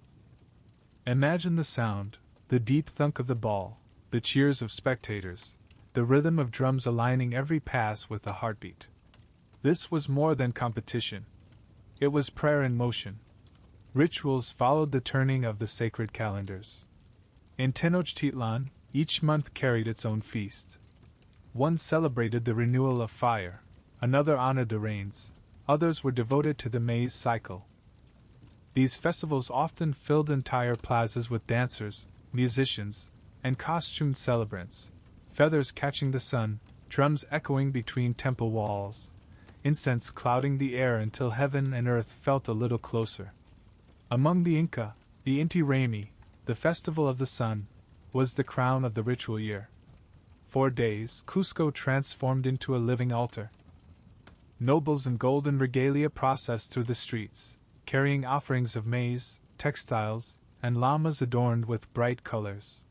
Imagine the sound, the deep thunk of the ball, the cheers of spectators, the rhythm of drums aligning every pass with a heartbeat. This was more than competition. It was prayer in motion. Rituals followed the turning of the sacred calendars. In Tenochtitlan, each month carried its own feast. One celebrated the renewal of fire, another honored the rains, others were devoted to the maize cycle. These festivals often filled entire plazas with dancers, musicians, and costumed celebrants, feathers catching the sun, drums echoing between temple walls, incense clouding the air until heaven and earth felt a little closer. Among the Inca, the Inti Raymi, the festival of the sun, was the crown of the ritual year. 4 days, Cusco transformed into a living altar. Nobles in golden regalia processed through the streets, carrying offerings of maize, textiles, and llamas adorned with bright colors.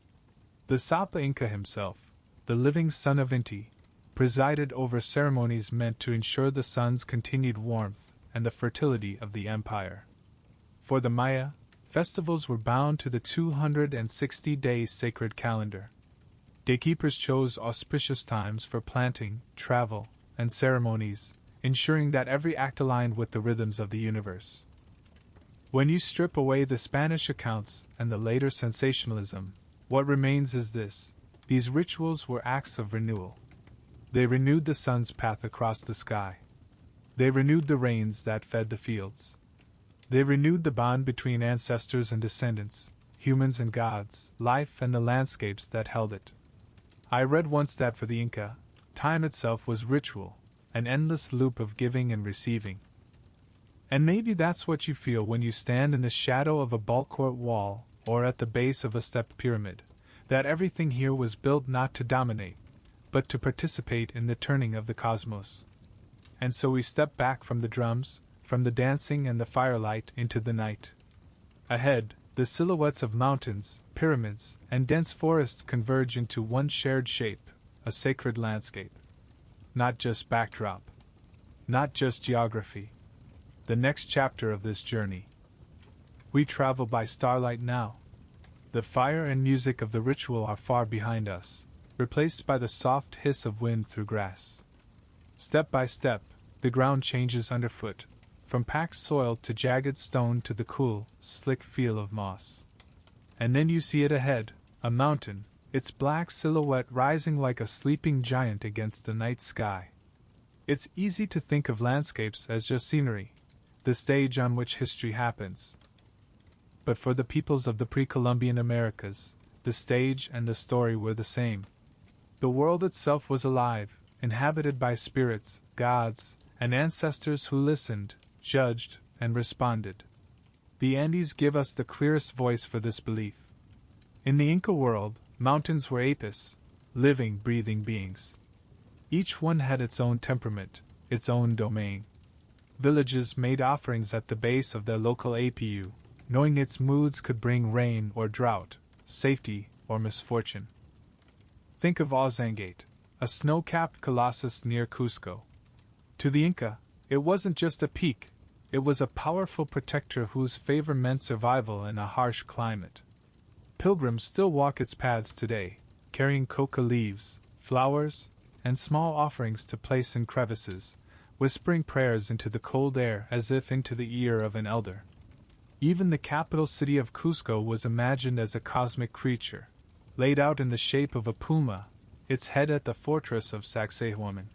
The Sapa Inca himself, the living son of Inti, presided over ceremonies meant to ensure the sun's continued warmth and the fertility of the empire. For the Maya, festivals were bound to the 260-day sacred calendar. Daykeepers chose auspicious times for planting, travel, and ceremonies, ensuring that every act aligned with the rhythms of the universe. When you strip away the Spanish accounts and the later sensationalism, what remains is this: these rituals were acts of renewal. They renewed the sun's path across the sky. They renewed the rains that fed the fields. They renewed the bond between ancestors and descendants, humans and gods, life and the landscapes that held it. I read once that for the Inca, time itself was ritual, an endless loop of giving and receiving. And maybe that's what you feel when you stand in the shadow of a bulkcourt wall or at the base of a stepped pyramid, that everything here was built not to dominate, but to participate in the turning of the cosmos. And so we step back from the drums, from the dancing and the firelight into the night. Ahead, the silhouettes of mountains, pyramids, and dense forests converge into one shared shape, a sacred landscape. Not just backdrop. Not just geography. The next chapter of this journey. We travel by starlight now. The fire and music of the ritual are far behind us, replaced by the soft hiss of wind through grass. Step by step, the ground changes underfoot, from packed soil to jagged stone to the cool, slick feel of moss. And then you see it ahead, a mountain, its black silhouette rising like a sleeping giant against the night sky. It's easy to think of landscapes as just scenery, the stage on which history happens. But for the peoples of the pre-Columbian Americas, the stage and the story were the same. The world itself was alive, inhabited by spirits, gods, and ancestors who listened, judged, and responded. The Andes give us the clearest voice for this belief. In the Inca world, Mountains were apus, living, breathing beings. Each one had its own temperament, its own domain. Villages made offerings at the base of their local apu, knowing its moods could bring rain or drought, safety or misfortune. Think of Ozangate, a snow-capped colossus near Cusco. To the Inca, it wasn't just a peak, it was a powerful protector whose favor meant survival in a harsh climate. Pilgrims still walk its paths today, carrying coca leaves, flowers, and small offerings to place in crevices, whispering prayers into the cold air as if into the ear of an elder. Even the capital city of Cusco was imagined as a cosmic creature, laid out in the shape of a puma, its head at the fortress of Sacsayhuaman.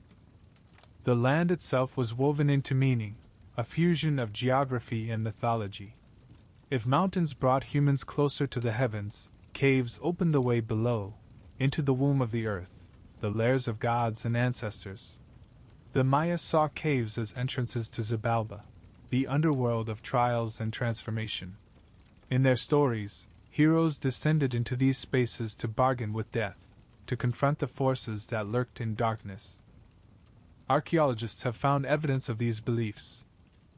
The land itself was woven into meaning, a fusion of geography and mythology. If mountains brought humans closer to the heavens, caves opened the way below, into the womb of the earth, the lairs of gods and ancestors. The Maya saw caves as entrances to Xibalba, the underworld of trials and transformation. In their stories, heroes descended into these spaces to bargain with death, to confront the forces that lurked in darkness. Archaeologists have found evidence of these beliefs: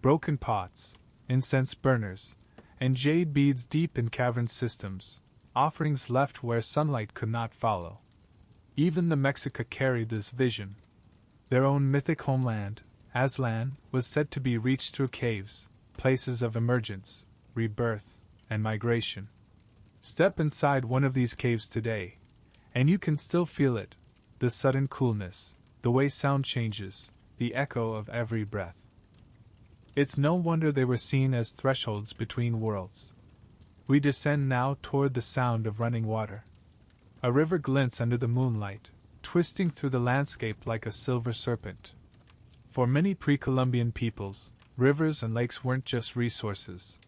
broken pots, incense burners, and jade beads deep in cavern systems, offerings left where sunlight could not follow. Even the Mexica carried this vision. Their own mythic homeland, Aztlan, was said to be reached through caves, places of emergence, rebirth, and migration. Step inside one of these caves today, and you can still feel it, the sudden coolness, the way sound changes, the echo of every breath. It's no wonder they were seen as thresholds between worlds. We descend now toward the sound of running water. A river glints under the moonlight, twisting through the landscape like a silver serpent. For many pre-Columbian peoples, rivers and lakes weren't just resources.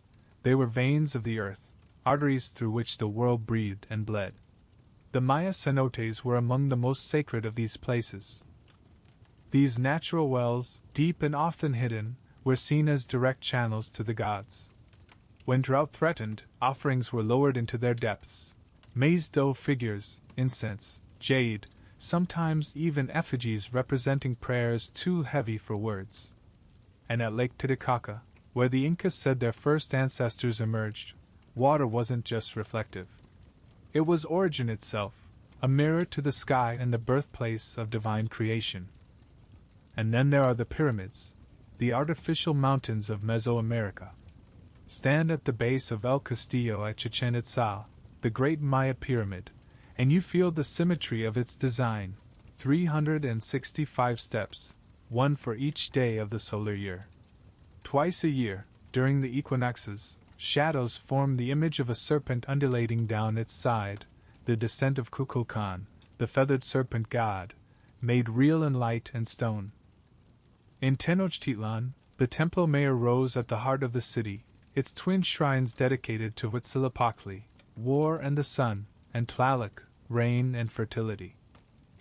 They were veins of the earth, arteries through which the world breathed and bled. The Maya cenotes were among the most sacred of these places. These natural wells, deep and often hidden, were seen as direct channels to the gods. When drought threatened, offerings were lowered into their depths. Maize dough figures, incense, jade, sometimes even effigies representing prayers too heavy for words. And at Lake Titicaca, where the Incas said their first ancestors emerged, water wasn't just reflective. It was origin itself, a mirror to the sky and the birthplace of divine creation. And then there are the pyramids, the artificial mountains of Mesoamerica. Stand at the base of El Castillo at Chichen Itza, the great Maya pyramid, and you feel the symmetry of its design: 365 steps, one for each day of the solar year. Twice a year, during the equinoxes, shadows form the image of a serpent undulating down its side, the descent of Kukulkan, the feathered serpent god, made real in light and stone. In Tenochtitlan, the Templo Mayor rose at the heart of the city, its twin shrines dedicated to Huitzilopochtli, war and the sun, and Tlaloc, rain and fertility.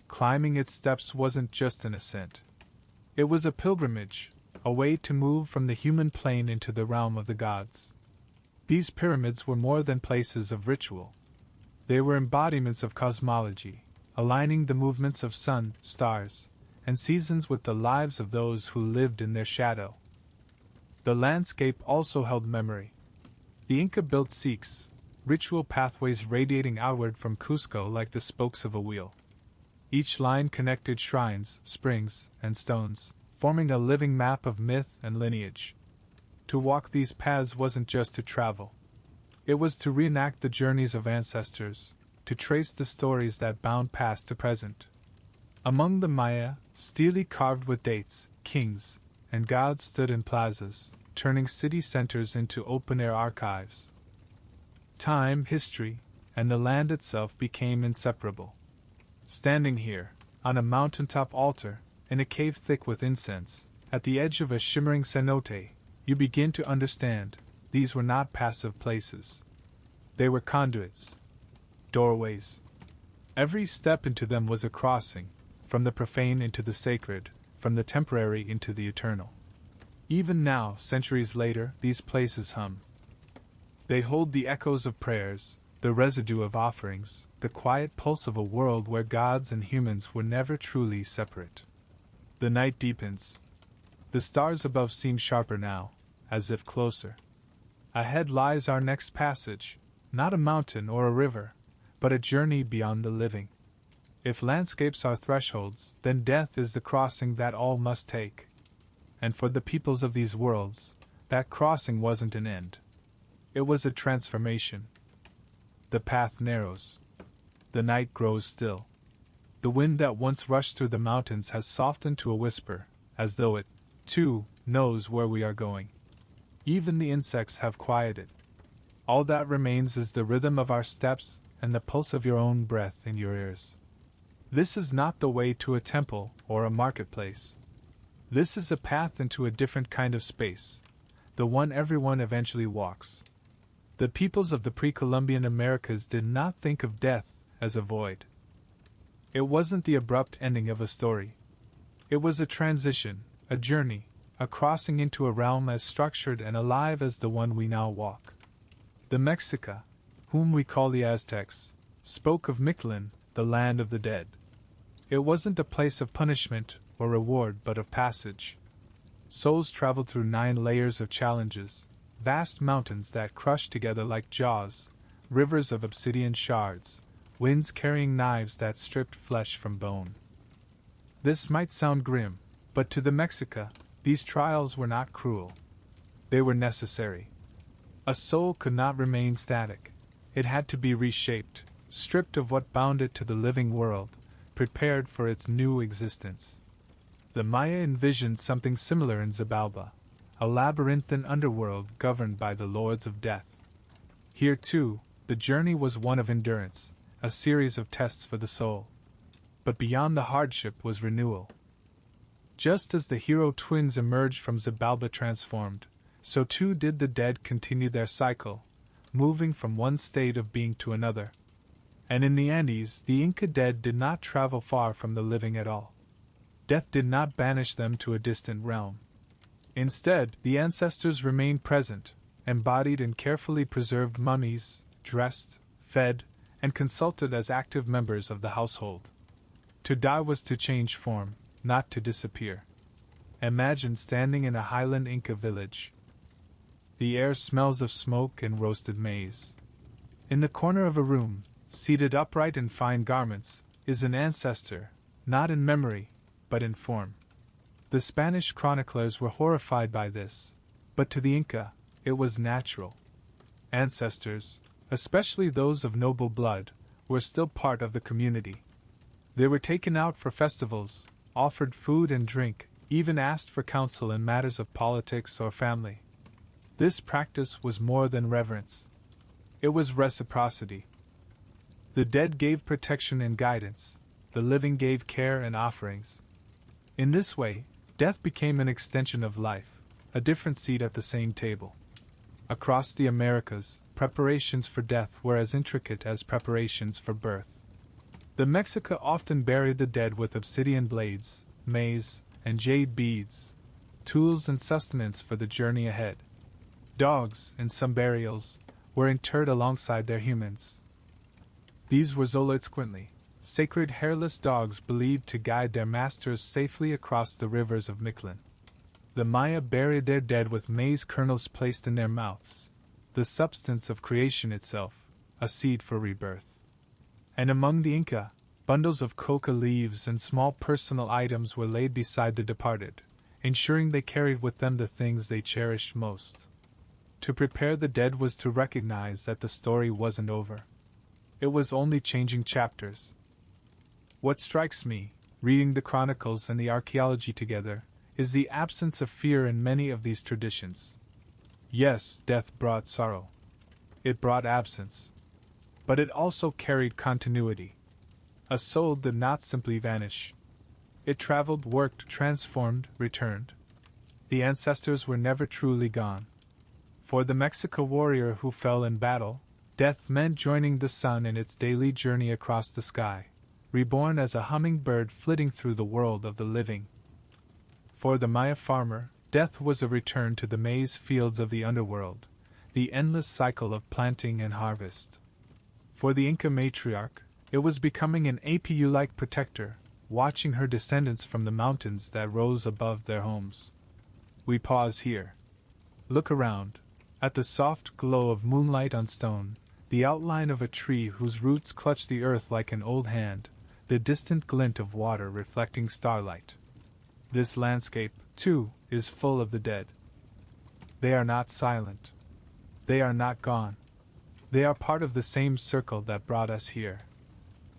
Climbing its steps wasn't just an ascent. It was a pilgrimage, a way to move from the human plane into the realm of the gods. These pyramids were more than places of ritual. They were embodiments of cosmology, aligning the movements of sun, stars, and seasons with the lives of those who lived in their shadow. The landscape also held memory. The Inca built Sikhs, ritual pathways radiating outward from Cusco like the spokes of a wheel. Each line connected shrines, springs, and stones, forming a living map of myth and lineage. To walk these paths wasn't just to travel. It was to reenact the journeys of ancestors, to trace the stories that bound past to present. Among the Maya, stele carved with dates, kings, and gods stood in plazas, turning city centers into open-air archives. Time, history, and the land itself became inseparable. Standing here, on a mountaintop altar, in a cave thick with incense, at the edge of a shimmering cenote, you begin to understand, these were not passive places. They were conduits. Doorways. Every step into them was a crossing, from the profane into the sacred, from the temporary into the eternal. Even now, centuries later, these places hum. They hold the echoes of prayers, the residue of offerings, the quiet pulse of a world where gods and humans were never truly separate. The night deepens. The stars above seem sharper now, as if closer. Ahead lies our next passage, not a mountain or a river, but a journey beyond the living. If landscapes are thresholds, then death is the crossing that all must take. And for the peoples of these worlds, that crossing wasn't an end. It was a transformation. The path narrows. The night grows still. The wind that once rushed through the mountains has softened to a whisper, as though it, too, knows where we are going. Even the insects have quieted. All that remains is the rhythm of our steps and the pulse of your own breath in your ears. This is not the way to a temple or a marketplace. This is a path into a different kind of space, the one everyone eventually walks. The peoples of the pre-Columbian Americas did not think of death as a void. It wasn't the abrupt ending of a story. It was a transition, a journey, a crossing into a realm as structured and alive as the one we now walk. The Mexica, whom we call the Aztecs, spoke of Mictlan, the land of the dead. It wasn't a place of punishment or reward but of passage. Souls traveled through 9 layers of challenges, vast mountains that crushed together like jaws, rivers of obsidian shards, winds carrying knives that stripped flesh from bone. This might sound grim, but to the Mexica, these trials were not cruel. They were necessary. A soul could not remain static. It had to be reshaped, stripped of what bound it to the living world, prepared for its new existence. The Maya envisioned something similar in Xibalba, a labyrinthine underworld governed by the lords of death. Here, too, the journey was one of endurance, a series of tests for the soul. But beyond the hardship was renewal. Just as the hero twins emerged from Xibalba transformed, so too did the dead continue their cycle, moving from one state of being to another. And in the Andes, the Inca dead did not travel far from the living at all. Death did not banish them to a distant realm. Instead, the ancestors remained present, embodied in carefully preserved mummies, dressed, fed, and consulted as active members of the household. To die was to change form, not to disappear. Imagine standing in a highland Inca village. The air smells of smoke and roasted maize. In the corner of a room, seated upright in fine garments, is an ancestor, not in memory, but in form. The Spanish chroniclers were horrified by this, but to the Inca, it was natural. Ancestors, especially those of noble blood, were still part of the community. They were taken out for festivals, offered food and drink, even asked for counsel in matters of politics or family. This practice was more than reverence. It was reciprocity. The dead gave protection and guidance, the living gave care and offerings. In this way, death became an extension of life, a different seat at the same table. Across the Americas, preparations for death were as intricate as preparations for birth. The Mexica often buried the dead with obsidian blades, maize, and jade beads, tools and sustenance for the journey ahead. Dogs, in some burials, were interred alongside their humans. These were Xoloitzcuintli, sacred hairless dogs believed to guide their masters safely across the rivers of Mictlan. The Maya buried their dead with maize kernels placed in their mouths, the substance of creation itself, a seed for rebirth. And among the Inca, bundles of coca leaves and small personal items were laid beside the departed, ensuring they carried with them the things they cherished most. To prepare the dead was to recognize that the story wasn't over. It was only changing chapters. What strikes me, reading the chronicles and the archaeology together, is the absence of fear in many of these traditions. Yes, death brought sorrow. It brought absence. But it also carried continuity. A soul did not simply vanish. It traveled, worked, transformed, returned. The ancestors were never truly gone. For the Mexica warrior who fell in battle, death meant joining the sun in its daily journey across the sky, reborn as a hummingbird flitting through the world of the living. For the Maya farmer, death was a return to the maize fields of the underworld, the endless cycle of planting and harvest. For the Inca matriarch, it was becoming an apu-like protector, watching her descendants from the mountains that rose above their homes. We pause here. Look around, at the soft glow of moonlight on stone, the outline of a tree whose roots clutch the earth like an old hand, the distant glint of water reflecting starlight. This landscape, too, is full of the dead. They are not silent. They are not gone. They are part of the same circle that brought us here.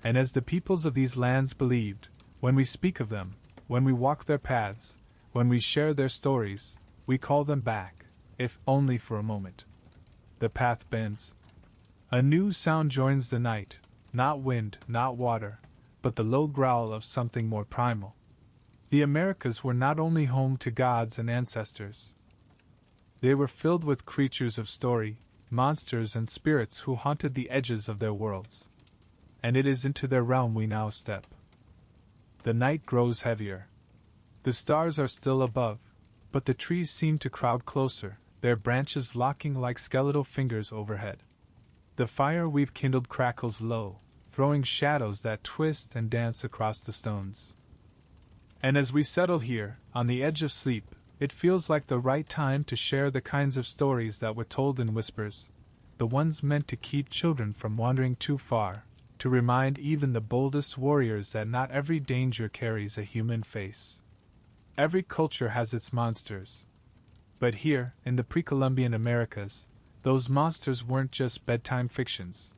And as the peoples of these lands believed, when we speak of them, when we walk their paths, when we share their stories, we call them back, if only for a moment. The path bends. A new sound joins the night, not wind, not water, but the low growl of something more primal. The Americas were not only home to gods and ancestors. They were filled with creatures of story, monsters and spirits who haunted the edges of their worlds. And it is into their realm we now step. The night grows heavier. The stars are still above, but the trees seem to crowd closer, their branches locking like skeletal fingers overhead. The fire we've kindled crackles low, throwing shadows that twist and dance across the stones. And as we settle here, on the edge of sleep, it feels like the right time to share the kinds of stories that were told in whispers, the ones meant to keep children from wandering too far, to remind even the boldest warriors that not every danger carries a human face. Every culture has its monsters. But here, in the pre-Columbian Americas, those monsters weren't just bedtime fictions.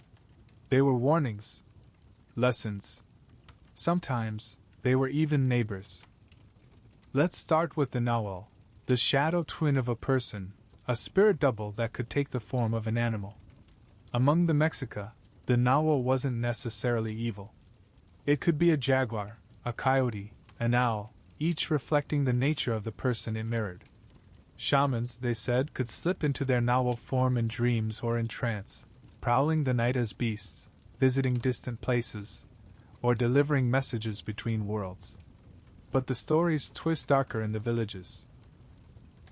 They were warnings, lessons. Sometimes, they were even neighbors. Let's start with the Nahual, the shadow twin of a person, a spirit double that could take the form of an animal. Among the Mexica, the Nahual wasn't necessarily evil. It could be a jaguar, a coyote, an owl, each reflecting the nature of the person it mirrored. Shamans, they said, could slip into their Nahual form in dreams or in trance, prowling the night as beasts, visiting distant places, or delivering messages between worlds. But the stories twist darker in the villages.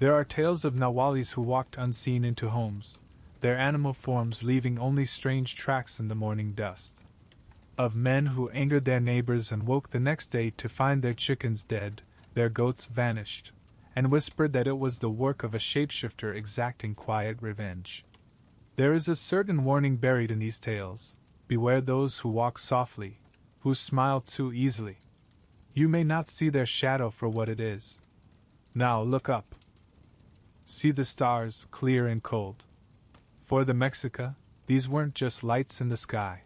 There are tales of Nahualis who walked unseen into homes, their animal forms leaving only strange tracks in the morning dust. Of men who angered their neighbors and woke the next day to find their chickens dead, their goats vanished, and whispered that it was the work of a shapeshifter exacting quiet revenge. There is a certain warning buried in these tales: beware those who walk softly, who smile too easily. You may not see their shadow for what it is. Now look up. See the stars, clear and cold. For the Mexica, these weren't just lights in the sky.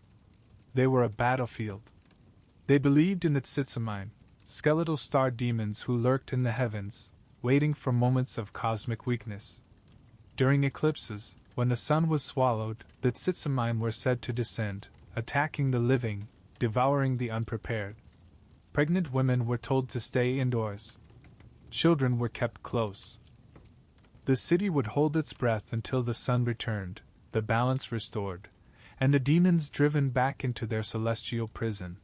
They were a battlefield. They believed in the Tzitzimime, skeletal star demons who lurked in the heavens, waiting for moments of cosmic weakness. During eclipses, when the sun was swallowed, the Tzitzimime were said to descend, attacking the living, devouring the unprepared. Pregnant women were told to stay indoors. Children were kept close. The city would hold its breath until the sun returned, the balance restored, and the demons driven back into their celestial prison.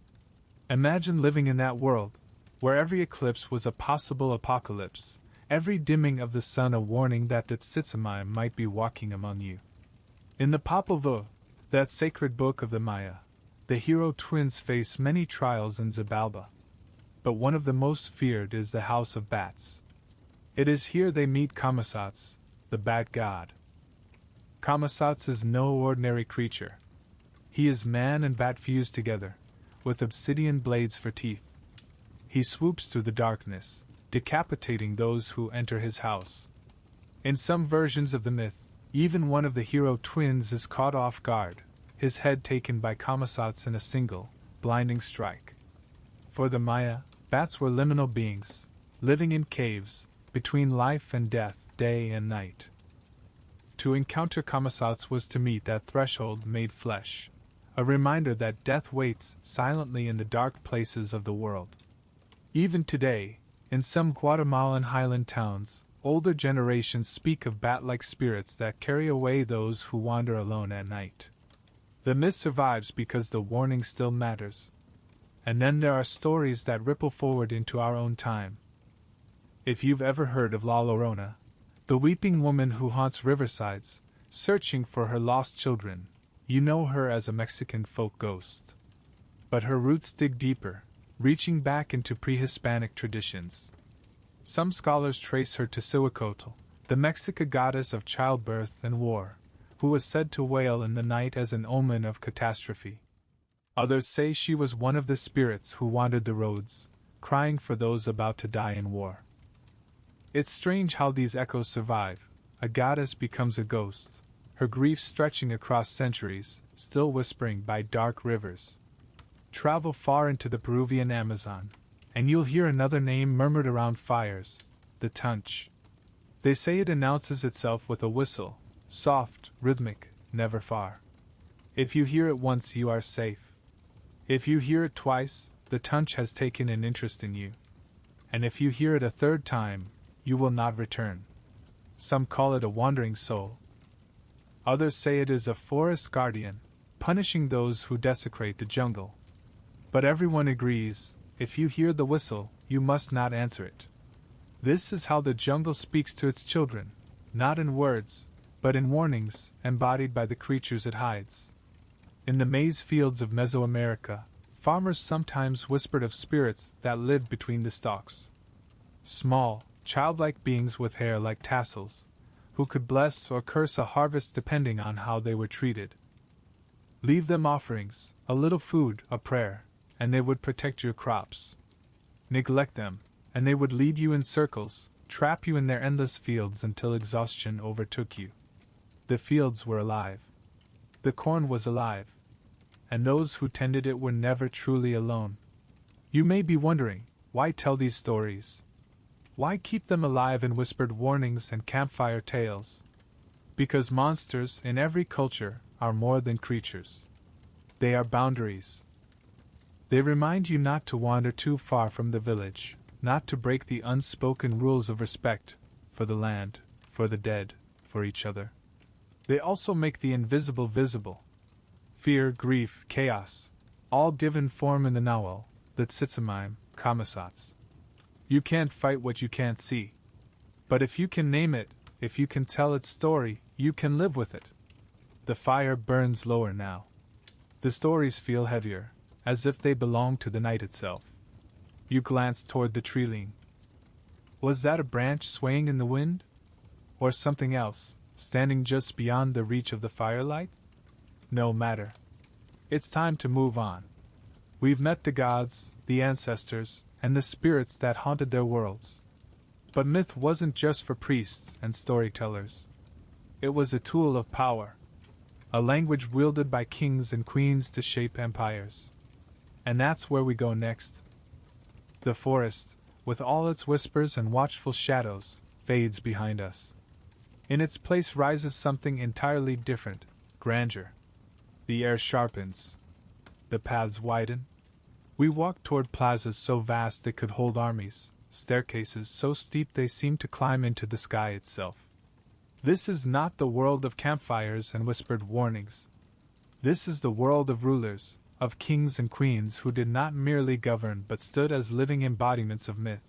Imagine living in that world, where every eclipse was a possible apocalypse, every dimming of the sun a warning that the Tzitzimime might be walking among you. In the Popol Vuh, that sacred book of the Maya, the hero twins face many trials in Xibalba. But one of the most feared is the House of Bats. It is here they meet Kamisats, the bat god. Kamisats is no ordinary creature. He is man and bat fused together, with obsidian blades for teeth. He swoops through the darkness, decapitating those who enter his house. In some versions of the myth, even one of the hero twins is caught off guard, his head taken by Kamisats in a single, blinding strike. For the Maya, bats were liminal beings, living in caves, between life and death, day and night. To encounter Kamisats was to meet that threshold made flesh, a reminder that death waits silently in the dark places of the world. Even today, in some Guatemalan highland towns, older generations speak of bat-like spirits that carry away those who wander alone at night. The myth survives because the warning still matters. And then there are stories that ripple forward into our own time. If you've ever heard of La Llorona, the weeping woman who haunts riversides, searching for her lost children, You know her as a Mexican folk ghost. But her roots dig deeper, reaching back into pre-Hispanic traditions. Some scholars trace her to Cihuacotl, the Mexica goddess of childbirth and war, who was said to wail in the night as an omen of catastrophe. Others say she was one of the spirits who wandered the roads, crying for those about to die in war. It's strange how these echoes survive. A goddess becomes a ghost, her grief stretching across centuries, still whispering by dark rivers. Travel far into the Peruvian Amazon, and you'll hear another name murmured around fires, the tunch. They say it announces itself with a whistle, soft, rhythmic, never far. If you hear it once, you are safe. If you hear it twice, the tunch has taken an interest in you. And if you hear it a third time, you will not return. Some call it a wandering soul. Others say it is a forest guardian, punishing those who desecrate the jungle. But everyone agrees, if you hear the whistle, you must not answer it. This is how the jungle speaks to its children, not in words, but in warnings embodied by the creatures it hides. In the maize fields of Mesoamerica, farmers sometimes whispered of spirits that lived between the stalks. Small, childlike beings with hair like tassels, who could bless or curse a harvest depending on how they were treated. Leave them offerings, a little food, a prayer, and they would protect your crops. Neglect them, and they would lead you in circles, trap you in their endless fields until exhaustion overtook you. The fields were alive. The corn was alive. And those who tended it were never truly alone. You may be wondering, why tell these stories? Why keep them alive in whispered warnings and campfire tales? Because monsters, in every culture, are more than creatures. They are boundaries. They remind you not to wander too far from the village, not to break the unspoken rules of respect for the land, for the dead, for each other. They also make the invisible visible. Fear, grief, chaos, all given form in the Nahual, the Tzitzimime, Kamisats. You can't fight what you can't see. But if you can name it, if you can tell its story, you can live with it. The fire burns lower now. The stories feel heavier, as if they belong to the night itself. You glance toward the treeling. Was that a branch swaying in the wind? Or something else, standing just beyond the reach of the firelight? No matter. It's time to move on. We've met the gods, the ancestors, and the spirits that haunted their worlds. But myth wasn't just for priests and storytellers. It was a tool of power. A language wielded by kings and queens to shape empires. And that's where we go next. The forest, with all its whispers and watchful shadows, fades behind us. In its place rises something entirely different, grandeur. The air sharpens. The paths widen. We walk toward plazas so vast they could hold armies, staircases so steep they seem to climb into the sky itself. This is not the world of campfires and whispered warnings. This is the world of rulers, of kings and queens who did not merely govern but stood as living embodiments of myth.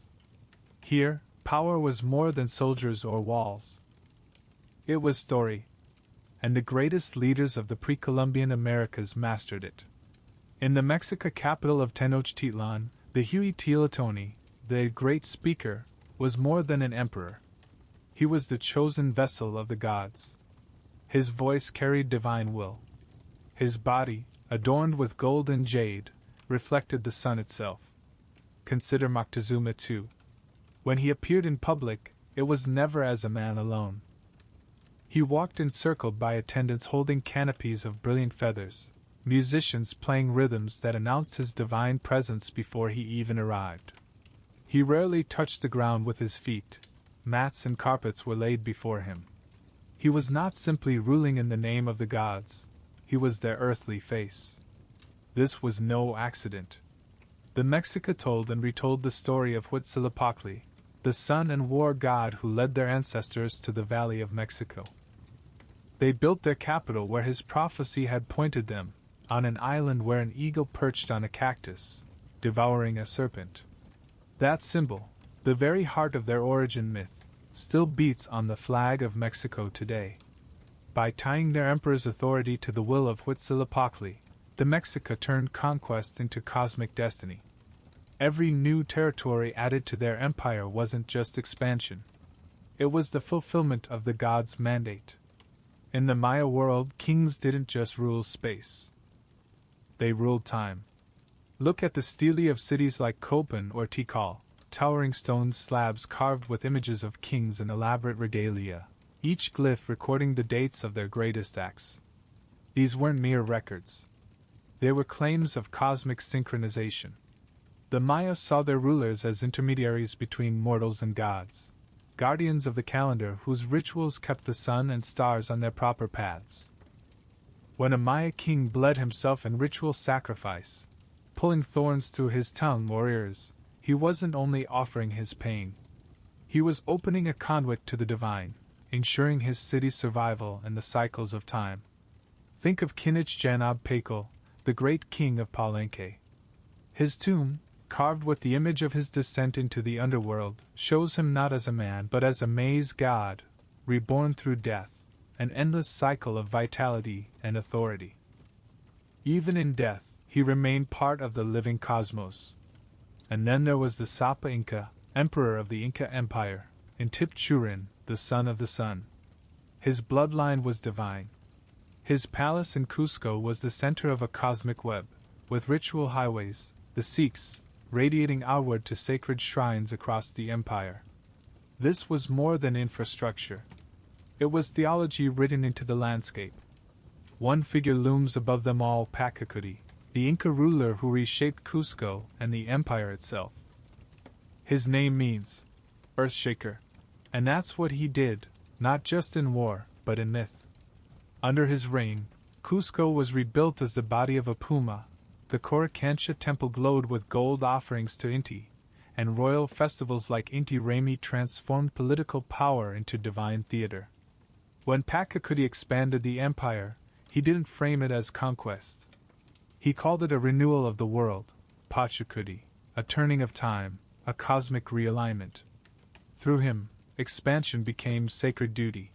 Here, power was more than soldiers or walls. It was story. And the greatest leaders of the pre-Columbian Americas mastered it. In the Mexica capital of Tenochtitlan, the Huitzilopochtli, the great speaker, was more than an emperor. He was the chosen vessel of the gods. His voice carried divine will. His body, adorned with gold and jade, reflected the sun itself. Consider Moctezuma II. When he appeared in public, it was never as a man alone. He walked encircled by attendants holding canopies of brilliant feathers, musicians playing rhythms that announced his divine presence before he even arrived. He rarely touched the ground with his feet. Mats and carpets were laid before him. He was not simply ruling in the name of the gods, he was their earthly face. This was no accident. The Mexica told and retold the story of Huitzilopochtli, the sun and war god who led their ancestors to the Valley of Mexico. They built their capital where his prophecy had pointed them, on an island where an eagle perched on a cactus, devouring a serpent. That symbol, the very heart of their origin myth, still beats on the flag of Mexico today. By tying their emperor's authority to the will of Huitzilopochtli, the Mexica turned conquest into cosmic destiny. Every new territory added to their empire wasn't just expansion. It was the fulfillment of the gods' mandate. In the Maya world, kings didn't just rule space. They ruled time. Look at the stele of cities like Copan or Tikal, towering stone slabs carved with images of kings and elaborate regalia, each glyph recording the dates of their greatest acts. These weren't mere records. They were claims of cosmic synchronization. The Maya saw their rulers as intermediaries between mortals and gods, guardians of the calendar whose rituals kept the sun and stars on their proper paths. When a Maya king bled himself in ritual sacrifice, pulling thorns through his tongue or ears, he wasn't only offering his pain. He was opening a conduit to the divine, ensuring his city's survival in the cycles of time. Think of Kinich Janab Pakal, the great king of Palenque. His tomb, carved with the image of his descent into the underworld, shows him not as a man but as a maize god, reborn through death, an endless cycle of vitality and authority. Even in death, he remained part of the living cosmos. And then there was the Sapa Inca, emperor of the Inca Empire, Intipchurin, the son of the sun. His bloodline was divine. His palace in Cusco was the center of a cosmic web, with ritual highways, the Sikhs, radiating outward to sacred shrines across the empire. This was more than infrastructure. It was theology written into the landscape. One figure looms above them all: Pachacuti, the Inca ruler who reshaped Cusco and the empire itself. His name means Earthshaker, and that's what he did, not just in war, but in myth. Under his reign, Cusco was rebuilt as the body of a puma, the Coricancha temple glowed with gold offerings to Inti, and royal festivals like Inti Raymi transformed political power into divine theater. When Pachacuti expanded the empire, he didn't frame it as conquest. He called it a renewal of the world, Pachacuti, a turning of time, a cosmic realignment. Through him, expansion became sacred duty.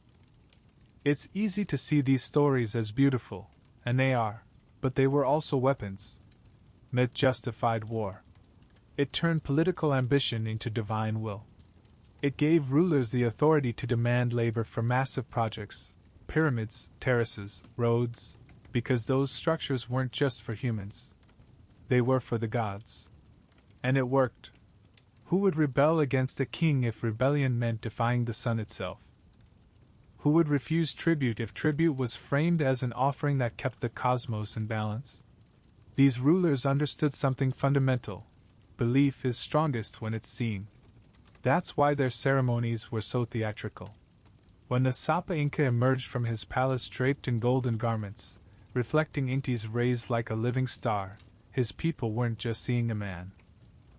It's easy to see these stories as beautiful, and they are, but they were also weapons. Myth justified war. It turned political ambition into divine will. It gave rulers the authority to demand labor for massive projects, pyramids, terraces, roads, because those structures weren't just for humans. They were for the gods. And it worked. Who would rebel against the king if rebellion meant defying the sun itself? Who would refuse tribute if tribute was framed as an offering that kept the cosmos in balance? These rulers understood something fundamental. Belief is strongest when it's seen. That's why their ceremonies were so theatrical. When the Sapa Inca emerged from his palace draped in golden garments, reflecting Inti's rays like a living star, his people weren't just seeing a man.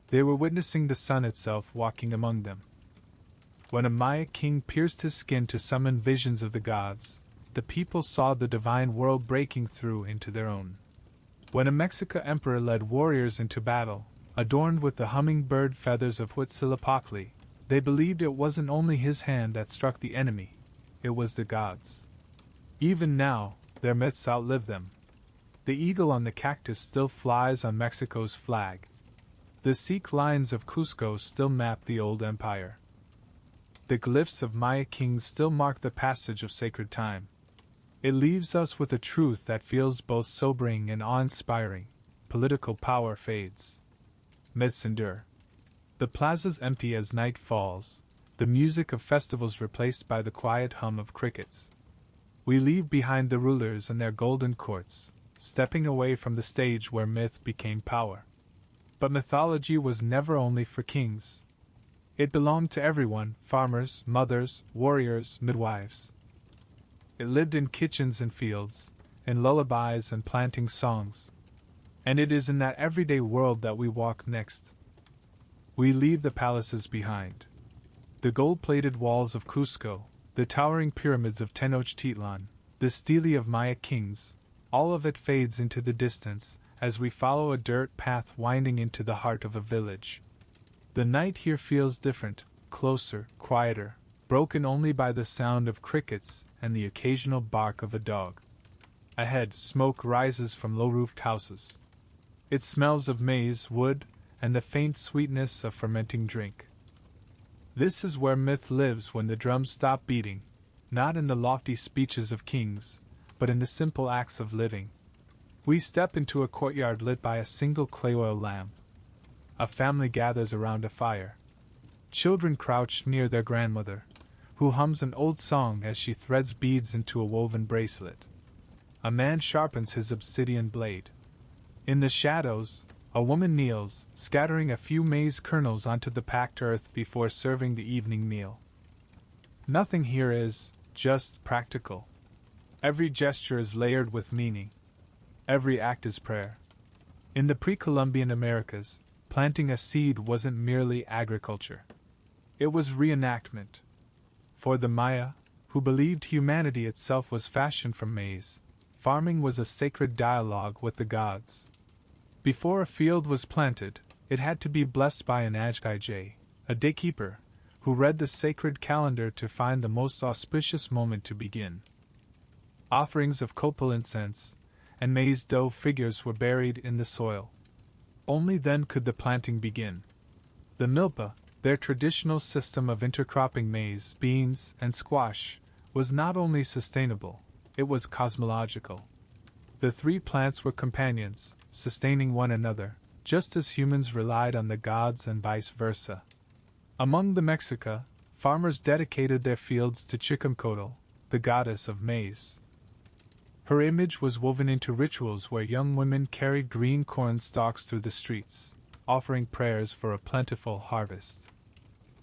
They were witnessing the sun itself walking among them. When a Maya king pierced his skin to summon visions of the gods, the people saw the divine world breaking through into their own. When a Mexica emperor led warriors into battle, adorned with the hummingbird feathers of Huitzilopochtli, they believed it wasn't only his hand that struck the enemy, it was the gods. Even now, their myths outlive them. The eagle on the cactus still flies on Mexico's flag. The Sikh lines of Cusco still map the old empire. The glyphs of Maya kings still mark the passage of sacred time. It leaves us with a truth that feels both sobering and awe-inspiring. Political power fades. Myths endure. The plazas empty as night falls, the music of festivals replaced by the quiet hum of crickets. We leave behind the rulers and their golden courts, stepping away from the stage where myth became power. But mythology was never only for kings. It belonged to everyone: farmers, mothers, warriors, midwives. It lived in kitchens and fields, in lullabies and planting songs. And it is in that everyday world that we walk next. We leave the palaces behind. The gold-plated walls of Cusco, the towering pyramids of Tenochtitlan, the stele of Maya kings, all of it fades into the distance as we follow a dirt path winding into the heart of a village. The night here feels different, closer, quieter, broken only by the sound of crickets and the occasional bark of a dog. Ahead, smoke rises from low-roofed houses. It smells of maize, wood, and the faint sweetness of fermenting drink. This is where myth lives when the drums stop beating, not in the lofty speeches of kings, but in the simple acts of living. We step into a courtyard lit by a single clay oil lamp. A family gathers around a fire. Children crouch near their grandmother, who hums an old song as she threads beads into a woven bracelet. A man sharpens his obsidian blade. In the shadows, a woman kneels, scattering a few maize kernels onto the packed earth before serving the evening meal. Nothing here is just practical. Every gesture is layered with meaning. Every act is prayer. In the pre-Columbian Americas, planting a seed wasn't merely agriculture. It was reenactment. For the Maya, who believed humanity itself was fashioned from maize, farming was a sacred dialogue with the gods. Before a field was planted, it had to be blessed by an Ajkai, a daykeeper, who read the sacred calendar to find the most auspicious moment to begin. Offerings of copal incense and maize dough figures were buried in the soil. Only then could the planting begin. The milpa, their traditional system of intercropping maize, beans, and squash, was not only sustainable, it was cosmological. The three plants were companions, sustaining one another, just as humans relied on the gods and vice versa. Among the Mexica, farmers dedicated their fields to Chicamcotl, the goddess of maize. Her image was woven into rituals where young women carried green corn stalks through the streets, offering prayers for a plentiful harvest.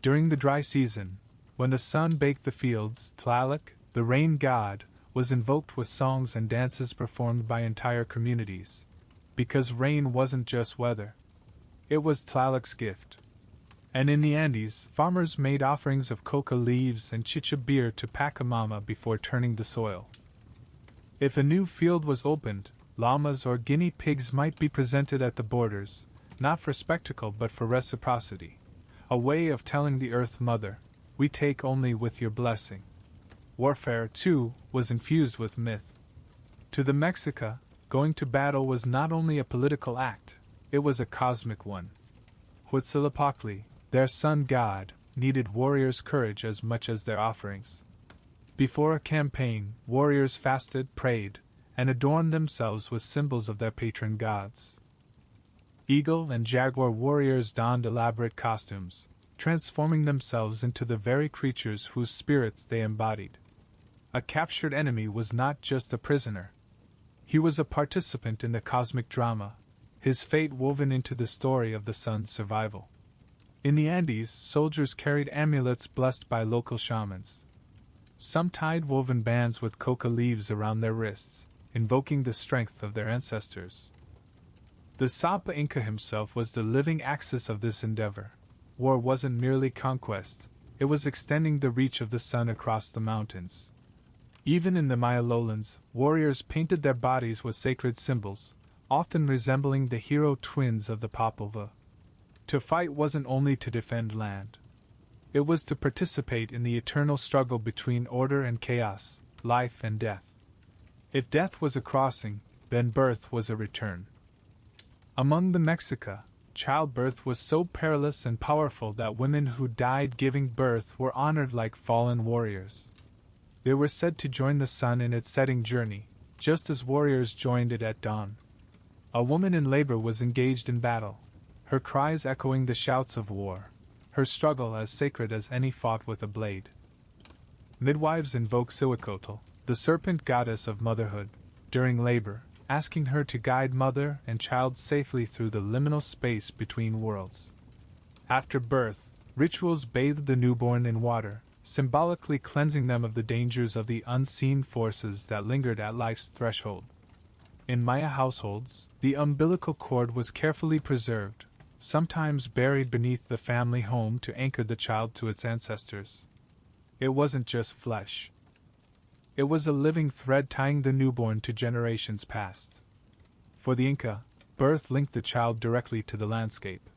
During the dry season, when the sun baked the fields, Tlaloc, the rain god, was invoked with songs and dances performed by entire communities. Because rain wasn't just weather. It was Tlaloc's gift. And in the Andes, farmers made offerings of coca leaves and chicha beer to Pachamama before turning the soil. If a new field was opened, llamas or guinea pigs might be presented at the borders, not for spectacle but for reciprocity. A way of telling the Earth Mother, we take only with your blessing. Warfare, too, was infused with myth. To the Mexica, going to battle was not only a political act, it was a cosmic one. Huitzilopochtli, their sun god, needed warriors' courage as much as their offerings. Before a campaign, warriors fasted, prayed, and adorned themselves with symbols of their patron gods. Eagle and jaguar warriors donned elaborate costumes, transforming themselves into the very creatures whose spirits they embodied. A captured enemy was not just a prisoner. He was a participant in the cosmic drama, his fate woven into the story of the sun's survival. In the Andes, soldiers carried amulets blessed by local shamans. Some tied woven bands with coca leaves around their wrists, invoking the strength of their ancestors. The Xibalba Inca himself was the living axis of this endeavor. War wasn't merely conquest, it was extending the reach of the sun across the mountains. Even in the Maya lowlands, warriors painted their bodies with sacred symbols, often resembling the hero twins of the Popova. To fight wasn't only to defend land. It was to participate in the eternal struggle between order and chaos, life and death. If death was a crossing, then birth was a return. Among the Mexica, childbirth was so perilous and powerful that women who died giving birth were honored like fallen warriors. They were said to join the sun in its setting journey, just as warriors joined it at dawn. A woman in labor was engaged in battle, her cries echoing the shouts of war, her struggle as sacred as any fought with a blade. Midwives invoke Xihuacotl, the serpent goddess of motherhood, during labor, asking her to guide mother and child safely through the liminal space between worlds. After birth, rituals bathed the newborn in water, symbolically cleansing them of the dangers of the unseen forces that lingered at life's threshold. In Maya households, the umbilical cord was carefully preserved, sometimes buried beneath the family home to anchor the child to its ancestors. It wasn't just flesh. It was a living thread tying the newborn to generations past. For the Inca, birth linked the child directly to the landscape.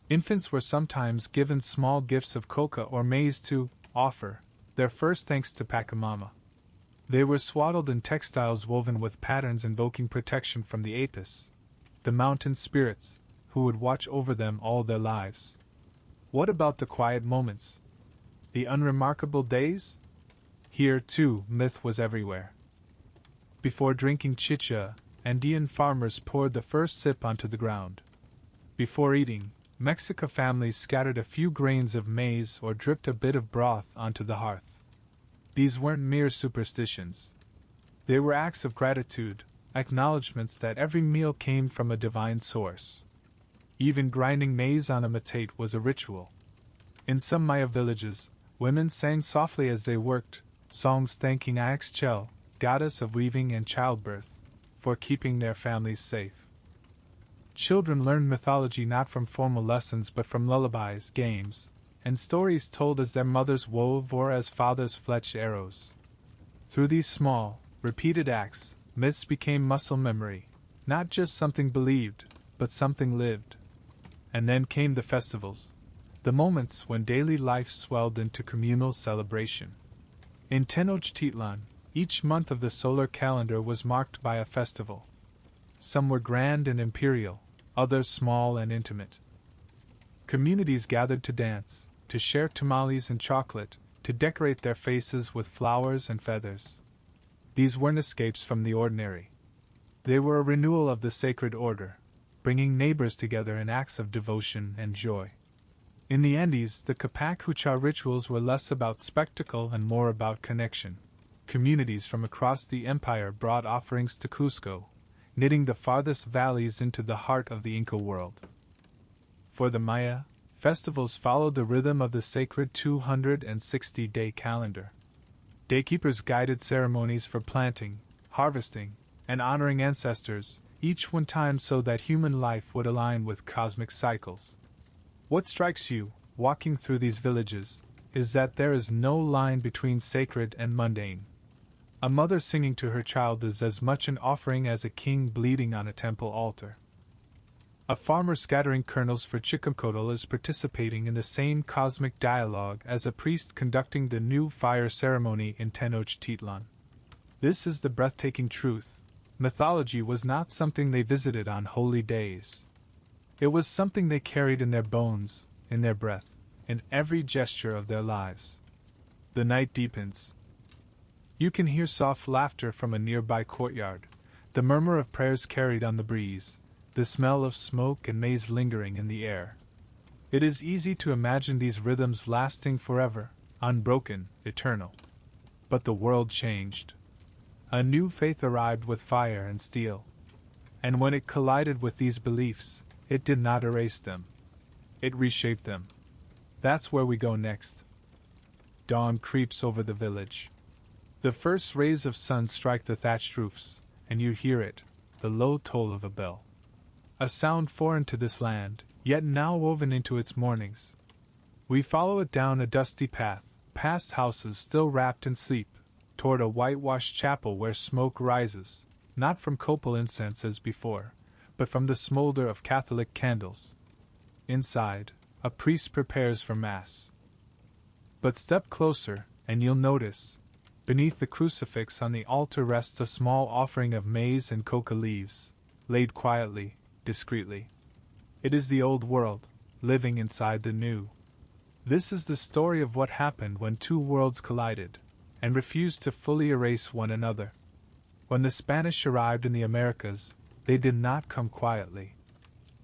Infants were sometimes given small gifts of coca or maize to offer their first thanks to Pachamama. They were swaddled in textiles woven with patterns invoking protection from the apus, the mountain spirits, who would watch over them all their lives. What about the quiet moments? The unremarkable days? Here, too, myth was everywhere. Before drinking chicha, Andean farmers poured the first sip onto the ground. Before eating, Mexican families scattered a few grains of maize or dripped a bit of broth onto the hearth. These weren't mere superstitions. They were acts of gratitude, acknowledgments that every meal came from a divine source. Even grinding maize on a metate was a ritual. In some Maya villages, women sang softly as they worked, songs thanking Ixchel, goddess of weaving and childbirth, for keeping their families safe. Children learned mythology not from formal lessons but from lullabies, games, and stories told as their mothers wove or as fathers fletched arrows. Through these small, repeated acts, myths became muscle memory, not just something believed, but something lived. And then came the festivals, the moments when daily life swelled into communal celebration. In Tenochtitlan, each month of the solar calendar was marked by a festival. Some were grand and imperial, others small and intimate. Communities gathered to dance, to share tamales and chocolate, to decorate their faces with flowers and feathers. These weren't escapes from the ordinary. They were a renewal of the sacred order, bringing neighbors together in acts of devotion and joy. In the Andes, the Capac Hucha rituals were less about spectacle and more about connection. Communities from across the empire brought offerings to Cusco, knitting the farthest valleys into the heart of the Inca world. For the Maya, festivals followed the rhythm of the sacred 260-day calendar. Daykeepers guided ceremonies for planting, harvesting, and honoring ancestors, each one timed so that human life would align with cosmic cycles. What strikes you, walking through these villages, is that there is no line between sacred and mundane. A mother singing to her child is as much an offering as a king bleeding on a temple altar. A farmer scattering kernels for chicamcodal is participating in the same cosmic dialogue as a priest conducting the new fire ceremony in Tenochtitlan. This is the breathtaking truth. Mythology was not something they visited on holy days. It was something they carried in their bones, in their breath, in every gesture of their lives. The night deepens. You can hear soft laughter from a nearby courtyard, the murmur of prayers carried on the breeze, the smell of smoke and maize lingering in the air. It is easy to imagine these rhythms lasting forever, unbroken, eternal. But the world changed. A new faith arrived with fire and steel. And when it collided with these beliefs, it did not erase them. It reshaped them. That's where we go next. Dawn creeps over the village. The first rays of sun strike the thatched roofs, and you hear it, the low toll of a bell. A sound foreign to this land, yet now woven into its mornings. We follow it down a dusty path, past houses still wrapped in sleep, toward a whitewashed chapel where smoke rises, not from copal incense as before, but from the smolder of Catholic candles. Inside, a priest prepares for Mass. But step closer, and you'll notice, beneath the crucifix on the altar rests a small offering of maize and coca leaves, laid quietly, discreetly. It is the old world, living inside the new. This is the story of what happened when two worlds collided, and refused to fully erase one another. When the Spanish arrived in the Americas, they did not come quietly.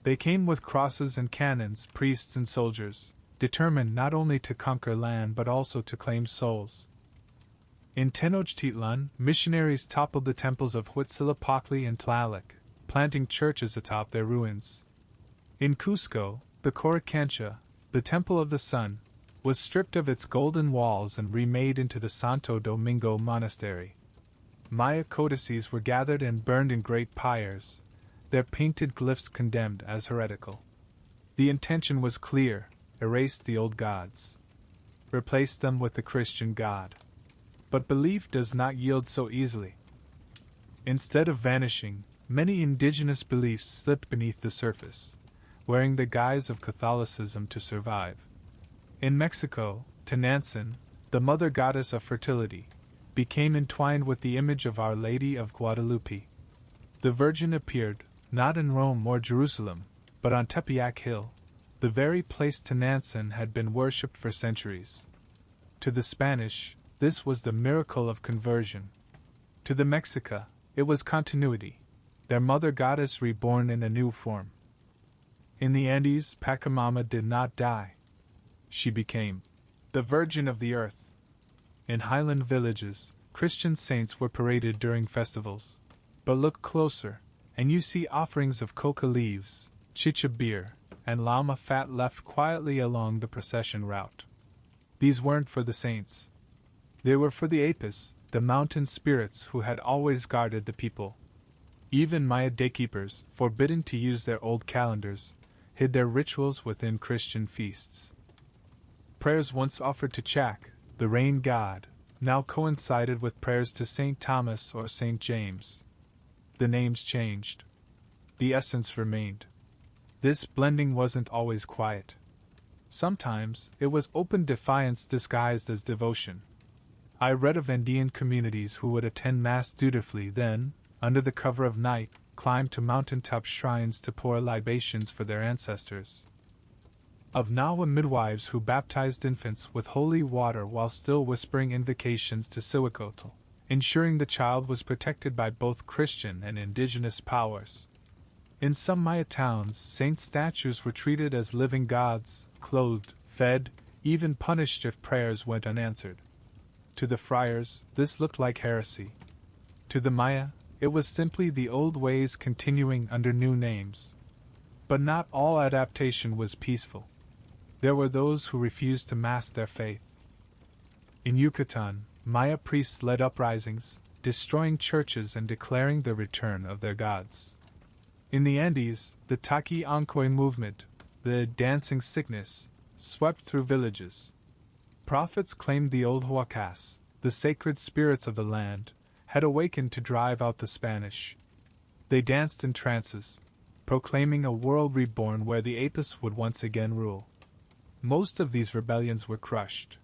They came with crosses and cannons, priests and soldiers, determined not only to conquer land but also to claim souls. In Tenochtitlan, missionaries toppled the temples of Huitzilopochtli and Tlaloc, planting churches atop their ruins. In Cusco, the Coricancha, the Temple of the Sun, was stripped of its golden walls and remade into the Santo Domingo Monastery. Maya codices were gathered and burned in great pyres, their painted glyphs condemned as heretical. The intention was clear: erase the old gods. Replace them with the Christian God. But belief does not yield so easily. Instead of vanishing, many indigenous beliefs slipped beneath the surface, wearing the guise of Catholicism to survive. In Mexico, Tenantzin, the mother goddess of fertility, became entwined with the image of Our Lady of Guadalupe. The Virgin appeared, not in Rome or Jerusalem, but on Tepeyac Hill, the very place Tenochtitlan had been worshipped for centuries. To the Spanish, this was the miracle of conversion. To the Mexica, it was continuity, their mother goddess reborn in a new form. In the Andes, Pachamama did not die. She became the Virgin of the Earth. In highland villages, Christian saints were paraded during festivals. But look closer, and you see offerings of coca leaves, chicha beer, and llama fat left quietly along the procession route. These weren't for the saints. They were for the apus, the mountain spirits who had always guarded the people. Even Maya daykeepers, forbidden to use their old calendars, hid their rituals within Christian feasts. Prayers once offered to Chak, the rain god, now coincided with prayers to St. Thomas or St. James. The names changed. The essence remained. This blending wasn't always quiet. Sometimes it was open defiance disguised as devotion. I read of Andean communities who would attend Mass dutifully, then, under the cover of night, climb to mountaintop shrines to pour libations for their ancestors. Of Nawa midwives who baptized infants with holy water while still whispering invocations to Cihuacotl, ensuring the child was protected by both Christian and indigenous powers. In some Maya towns, saint statues were treated as living gods, clothed, fed, even punished if prayers went unanswered. To the friars, this looked like heresy. To the Maya, it was simply the old ways continuing under new names. But not all adaptation was peaceful. There were those who refused to mask their faith. In Yucatan, Maya priests led uprisings, destroying churches and declaring the return of their gods. In the Andes, the Taki Ankoy movement, the dancing sickness, swept through villages. Prophets claimed the old Huacas, the sacred spirits of the land, had awakened to drive out the Spanish. They danced in trances, proclaiming a world reborn where the apus would once again rule. Most of these rebellions were crushed.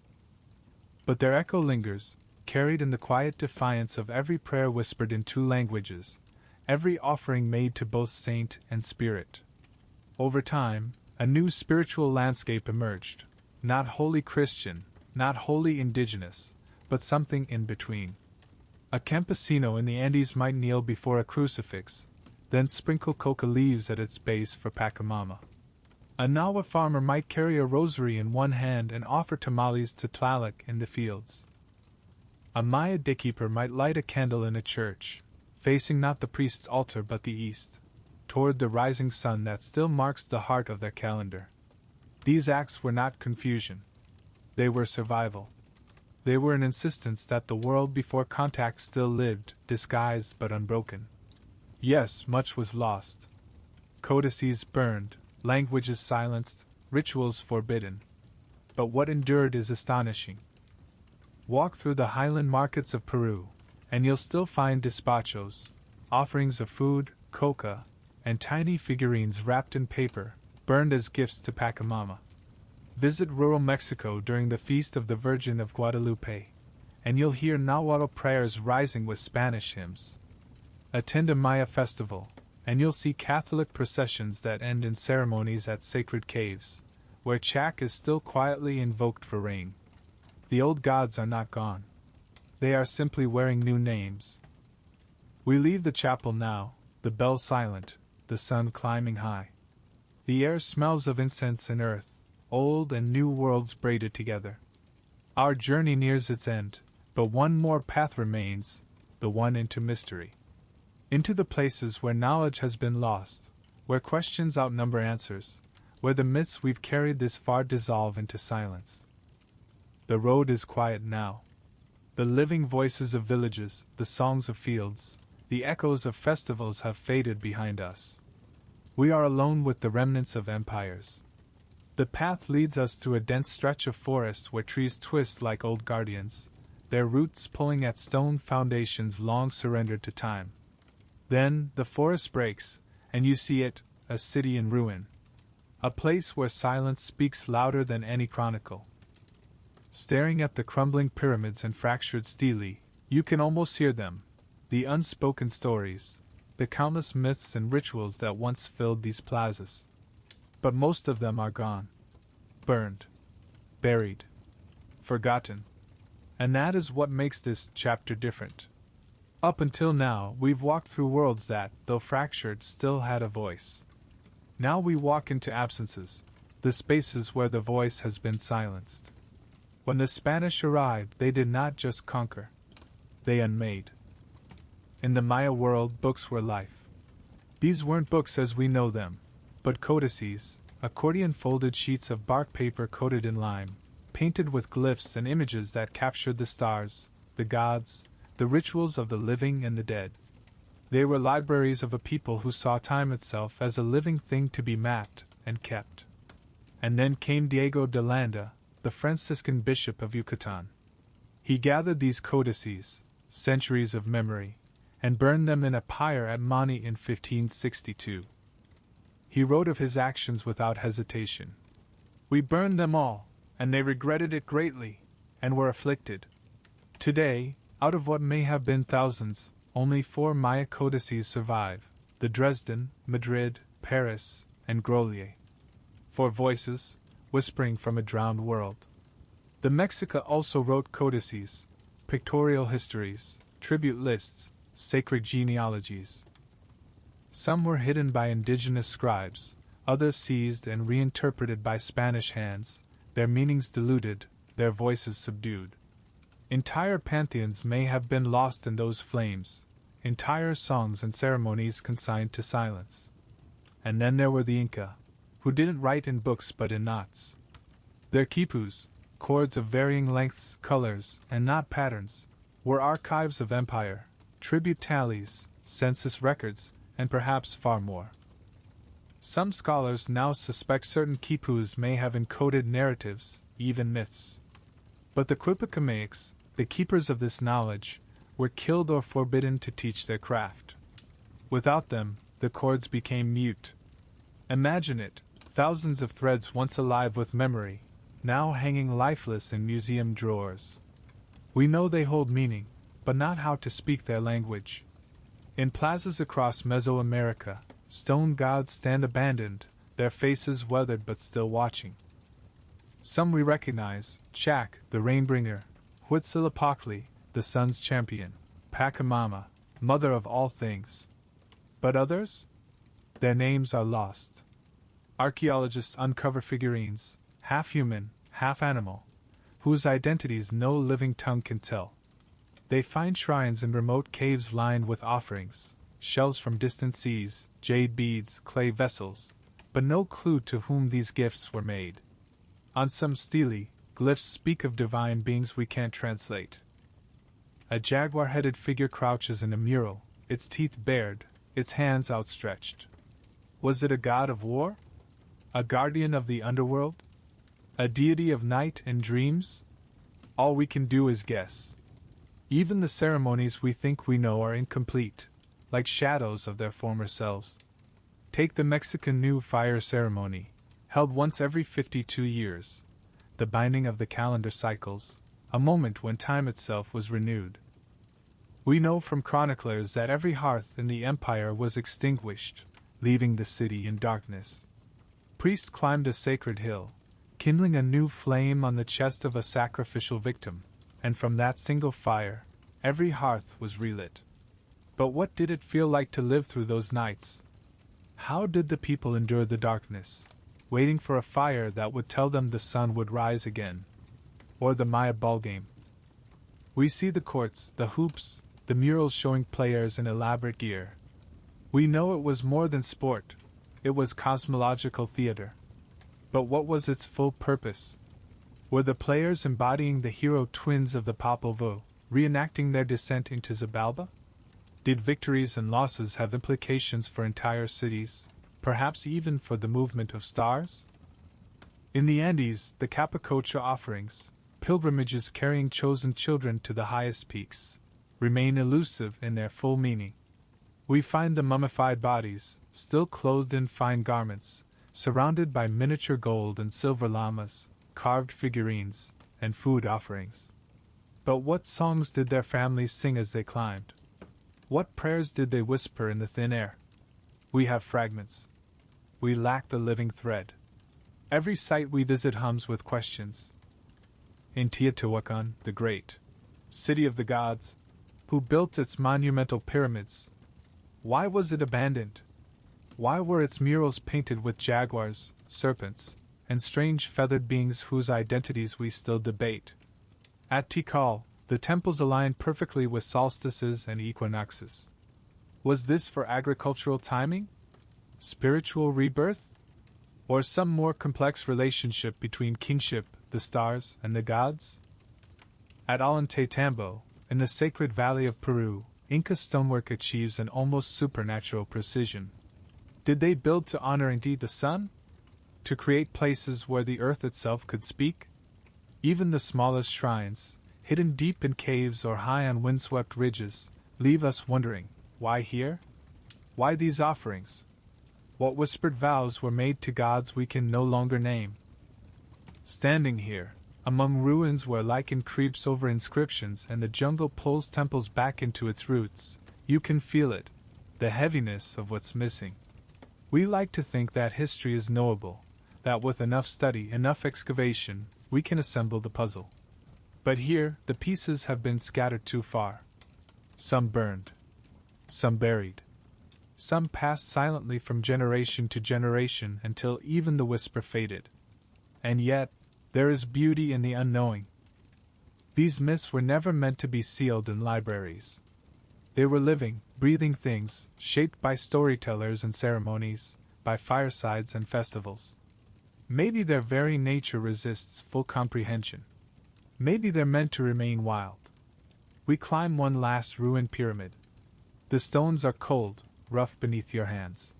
But their echo lingers, carried in the quiet defiance of every prayer whispered in two languages, every offering made to both saint and spirit. Over time, a new spiritual landscape emerged, not wholly Christian, not wholly indigenous, but something in between. A campesino in the Andes might kneel before a crucifix, then sprinkle coca leaves at its base for Pachamama. A Nawa farmer might carry a rosary in one hand and offer tamales to Tlaloc in the fields. A Maya daykeeper might light a candle in a church, facing not the priest's altar but the east, toward the rising sun that still marks the heart of their calendar. These acts were not confusion. They were survival. They were an insistence that the world before contact still lived, disguised but unbroken. Yes, much was lost. Codices burned, languages silenced, rituals forbidden. But what endured is astonishing. Walk through the highland markets of Peru, and you'll still find despachos, offerings of food, coca, and tiny figurines wrapped in paper, burned as gifts to Pachamama. Visit rural Mexico during the Feast of the Virgin of Guadalupe, and you'll hear Nahuatl prayers rising with Spanish hymns. Attend a Maya festival, and you'll see Catholic processions that end in ceremonies at sacred caves, where Chak is still quietly invoked for rain. The old gods are not gone. They are simply wearing new names. We leave the chapel now, the bell silent, the sun climbing high. The air smells of incense and earth, old and new worlds braided together. Our journey nears its end, but one more path remains, the one into mystery. Into the places where knowledge has been lost, where questions outnumber answers, where the myths we've carried this far dissolve into silence. The road is quiet now. The living voices of villages, the songs of fields, the echoes of festivals have faded behind us. We are alone with the remnants of empires. The path leads us to a dense stretch of forest where trees twist like old guardians, their roots pulling at stone foundations long surrendered to time. Then, the forest breaks, and you see it, a city in ruin. A place where silence speaks louder than any chronicle. Staring at the crumbling pyramids and fractured stelae, you can almost hear them, the unspoken stories, the countless myths and rituals that once filled these plazas. But most of them are gone. Burned. Buried. Forgotten. And that is what makes this chapter different. Up until now, we've walked through worlds that, though fractured, still had a voice. Now we walk into absences, the spaces where the voice has been silenced. When the Spanish arrived, they did not just conquer. They unmade. In the Maya world, books were life. These weren't books as we know them, but codices, accordion-folded sheets of bark paper coated in lime, painted with glyphs and images that captured the stars, the gods, the rituals of the living and the dead. They were libraries of a people who saw time itself as a living thing to be mapped and kept. And then came Diego de Landa, the Franciscan bishop of Yucatan. He gathered these codices, centuries of memory, and burned them in a pyre at Mani in 1562. He wrote of his actions without hesitation. We burned them all, and they regretted it greatly, and were afflicted. Today, out of what may have been thousands, only 4 Maya codices survive, the Dresden, Madrid, Paris, and Grolier. 4 voices, whispering from a drowned world. The Mexica also wrote codices, pictorial histories, tribute lists, sacred genealogies. Some were hidden by indigenous scribes, others seized and reinterpreted by Spanish hands, their meanings diluted, their voices subdued. Entire pantheons may have been lost in those flames, entire songs and ceremonies consigned to silence. And then there were the Inca, who didn't write in books but in knots. Their quipus, cords of varying lengths, colors, and knot patterns, were archives of empire, tribute tallies, census records, and perhaps far more. Some scholars now suspect certain quipus may have encoded narratives, even myths. But the Quipucamaics, the keepers of this knowledge, were killed or forbidden to teach their craft. Without them, the cords became mute. Imagine it, thousands of threads once alive with memory, now hanging lifeless in museum drawers. We know they hold meaning, but not how to speak their language. In plazas across Mesoamerica, stone gods stand abandoned, their faces weathered but still watching. Some we recognize: Chak, the rainbringer, Huitzilopochtli, the sun's champion, Pachamama, mother of all things. But others? Their names are lost. Archaeologists uncover figurines, half human, half animal, whose identities no living tongue can tell. They find shrines in remote caves lined with offerings, shells from distant seas, jade beads, clay vessels, but no clue to whom these gifts were made. On some stelae, glyphs speak of divine beings we can't translate. A jaguar-headed figure crouches in a mural, its teeth bared, its hands outstretched. Was it a god of war? A guardian of the underworld? A deity of night and dreams? All we can do is guess. Even the ceremonies we think we know are incomplete, like shadows of their former selves. Take the Mexican New Fire ceremony, held once every 52 years, the binding of the calendar cycles, a moment when time itself was renewed. We know from chroniclers that every hearth in the empire was extinguished, leaving the city in darkness. Priests climbed a sacred hill, kindling a new flame on the chest of a sacrificial victim, and from that single fire, every hearth was relit. But what did it feel like to live through those nights? How did the people endure the darkness, waiting for a fire that would tell them the sun would rise again? Or the Maya ballgame. We see the courts, the hoops, the murals showing players in elaborate gear. We know it was more than sport, it was cosmological theater. But what was its full purpose? Were the players embodying the hero twins of the Popol Vuh, reenacting their descent into Xibalba? Did victories and losses have implications for entire cities, perhaps even for the movement of stars? In the Andes, the Capacocha offerings, pilgrimages carrying chosen children to the highest peaks, remain elusive in their full meaning. We find the mummified bodies, still clothed in fine garments, surrounded by miniature gold and silver llamas, carved figurines, and food offerings. But what songs did their families sing as they climbed? What prayers did they whisper in the thin air? We have fragments. We lack the living thread. Every site we visit hums with questions. In Teotihuacan, the great city of the gods, who built its monumental pyramids? Why was it abandoned? Why were its murals painted with jaguars, serpents, and strange feathered beings whose identities we still debate? At Tikal, the temples aligned perfectly with solstices and equinoxes. Was this for agricultural timing? Spiritual rebirth? Or some more complex relationship between kingship, the stars, and the gods? At Ollantaytambo, in the sacred valley of Peru, Inca stonework achieves an almost supernatural precision. Did they build to honor indeed the sun? To create places where the earth itself could speak? Even the smallest shrines, hidden deep in caves or high on windswept ridges, leave us wondering, why here? Why these offerings? What whispered vows were made to gods we can no longer name? Standing here, among ruins where lichen creeps over inscriptions and the jungle pulls temples back into its roots, you can feel it, the heaviness of what's missing. We like to think that history is knowable, that with enough study, enough excavation, we can assemble the puzzle. But here, the pieces have been scattered too far. Some burned. Some buried. Some passed silently from generation to generation until even the whisper faded. And yet, there is beauty in the unknowing. These myths were never meant to be sealed in libraries. They were living, breathing things, shaped by storytellers and ceremonies, by firesides and festivals. Maybe their very nature resists full comprehension. Maybe they're meant to remain wild. We climb one last ruined pyramid. The stones are cold, rough beneath your hands.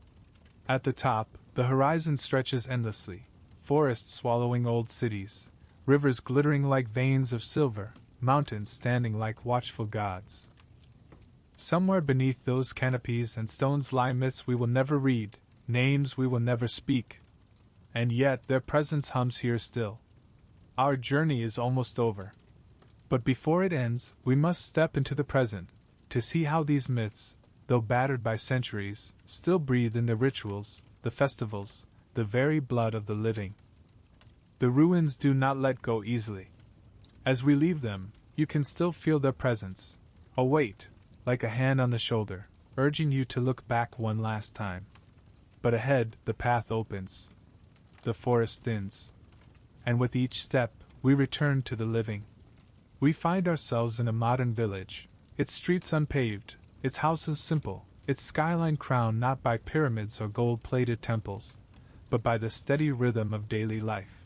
At the top, the horizon stretches endlessly, forests swallowing old cities, rivers glittering like veins of silver, mountains standing like watchful gods. Somewhere beneath those canopies and stones lie myths we will never read, names we will never speak. And yet their presence hums here still. Our journey is almost over. But before it ends, we must step into the present, to see how these myths, though battered by centuries, still breathe in the rituals, the festivals, the very blood of the living. The ruins do not let go easily. As we leave them, you can still feel their presence, a weight, like a hand on the shoulder, urging you to look back one last time. But ahead, the path opens. The forest thins. And with each step, we return to the living. We find ourselves in a modern village, its streets unpaved, its houses simple, its skyline crowned not by pyramids or gold-plated temples, but by the steady rhythm of daily life.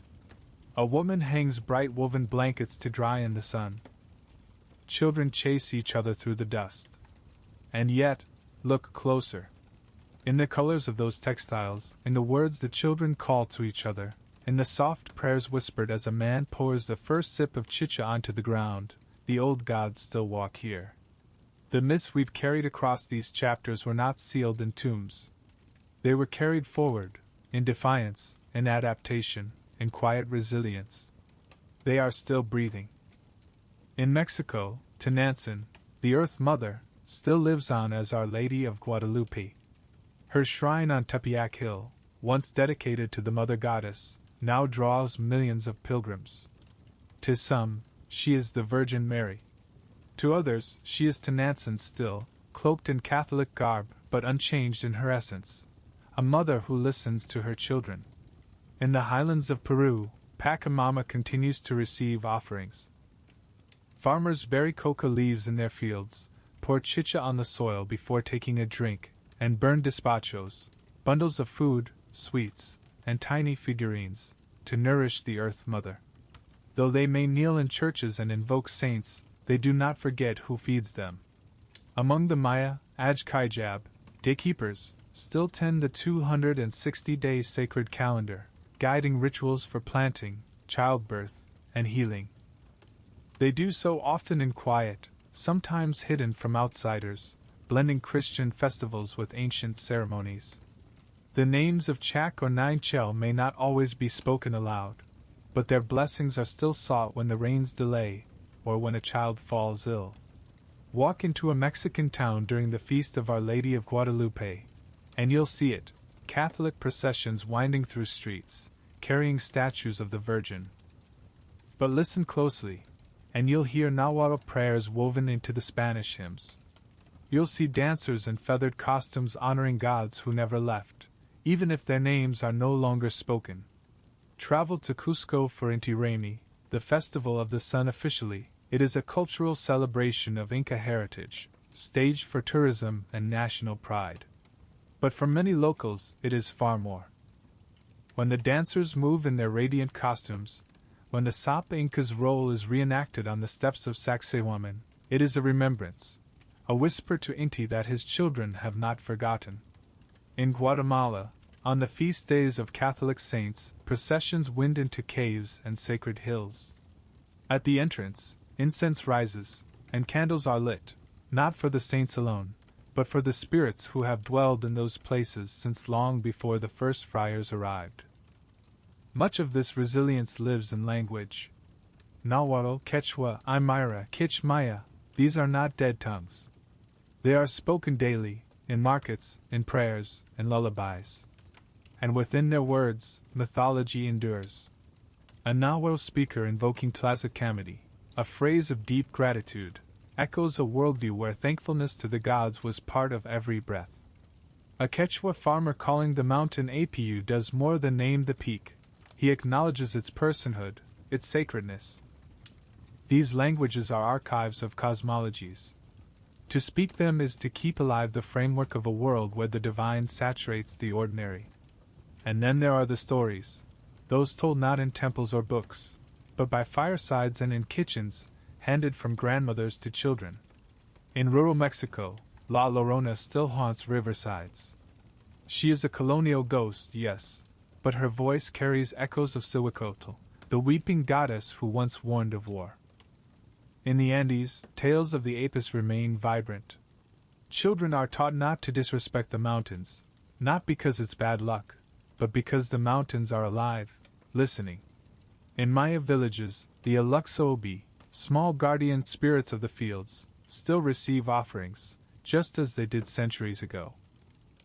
A woman hangs bright woven blankets to dry in the sun. Children chase each other through the dust. And yet, look closer. In the colors of those textiles, in the words the children call to each other, in the soft prayers whispered as a man pours the first sip of chicha onto the ground, the old gods still walk here. The myths we've carried across these chapters were not sealed in tombs. They were carried forward, in defiance, in adaptation, in quiet resilience. They are still breathing. In Mexico, Tenantzin, the Earth Mother, still lives on as Our Lady of Guadalupe. Her shrine on Tepeyac Hill, once dedicated to the Mother Goddess, now draws millions of pilgrims. To some, she is the Virgin Mary. To others, she is Tenantzin still, cloaked in Catholic garb but unchanged in her essence, a mother who listens to her children. In the highlands of Peru, Pachamama continues to receive offerings. Farmers bury coca leaves in their fields, pour chicha on the soil before taking a drink, and burn despachos, bundles of food, sweets, and tiny figurines, to nourish the Earth Mother. Though they may kneel in churches and invoke saints, they do not forget who feeds them. Among the Maya, Ajkaijab, daykeepers, still tend the 260-day sacred calendar, guiding rituals for planting, childbirth, and healing. They do so often in quiet, sometimes hidden from outsiders, blending Christian festivals with ancient ceremonies. The names of Chak or Nine Chel may not always be spoken aloud. but their blessings are still sought when the rains delay, or when a child falls ill. Walk into a Mexican town during the feast of Our Lady of Guadalupe, and you'll see it, Catholic processions winding through streets, carrying statues of the Virgin. But listen closely, and you'll hear Nahuatl prayers woven into the Spanish hymns. You'll see dancers in feathered costumes honoring gods who never left, even if their names are no longer spoken. Travel to Cusco for Inti Raymi, the festival of the sun officially. It is a cultural celebration of Inca heritage, staged for tourism and national pride. But for many locals, it is far more. When the dancers move in their radiant costumes, when the Sapa Inca's role is reenacted on the steps of Sacsayhuaman, it is a remembrance, a whisper to Inti that his children have not forgotten. In Guatemala, on the feast days of Catholic saints, processions wind into caves and sacred hills. At the entrance, incense rises, and candles are lit, not for the saints alone, but for the spirits who have dwelled in those places since long before the first friars arrived. Much of this resilience lives in language. Nahuatl, Quechua, Aymara, Kichmaya, these are not dead tongues. They are spoken daily, in markets, in prayers, and lullabies. And within their words, mythology endures. A Nahuatl speaker invoking Tlazacamity, a phrase of deep gratitude, echoes a worldview where thankfulness to the gods was part of every breath. A Quechua farmer calling the mountain Apu does more than name the peak. He acknowledges its personhood, its sacredness. These languages are archives of cosmologies. To speak them is to keep alive the framework of a world where the divine saturates the ordinary. And then there are the stories, those told not in temples or books, but by firesides and in kitchens, handed from grandmothers to children. In rural Mexico, La Llorona still haunts riversides. She is a colonial ghost, yes, but her voice carries echoes of Cihuacotl, the weeping goddess who once warned of war. In the Andes, tales of the apus remain vibrant. Children are taught not to disrespect the mountains, not because it's bad luck, but because the mountains are alive, listening. In Maya villages, the Aluxobi, small guardian spirits of the fields, still receive offerings, just as they did centuries ago.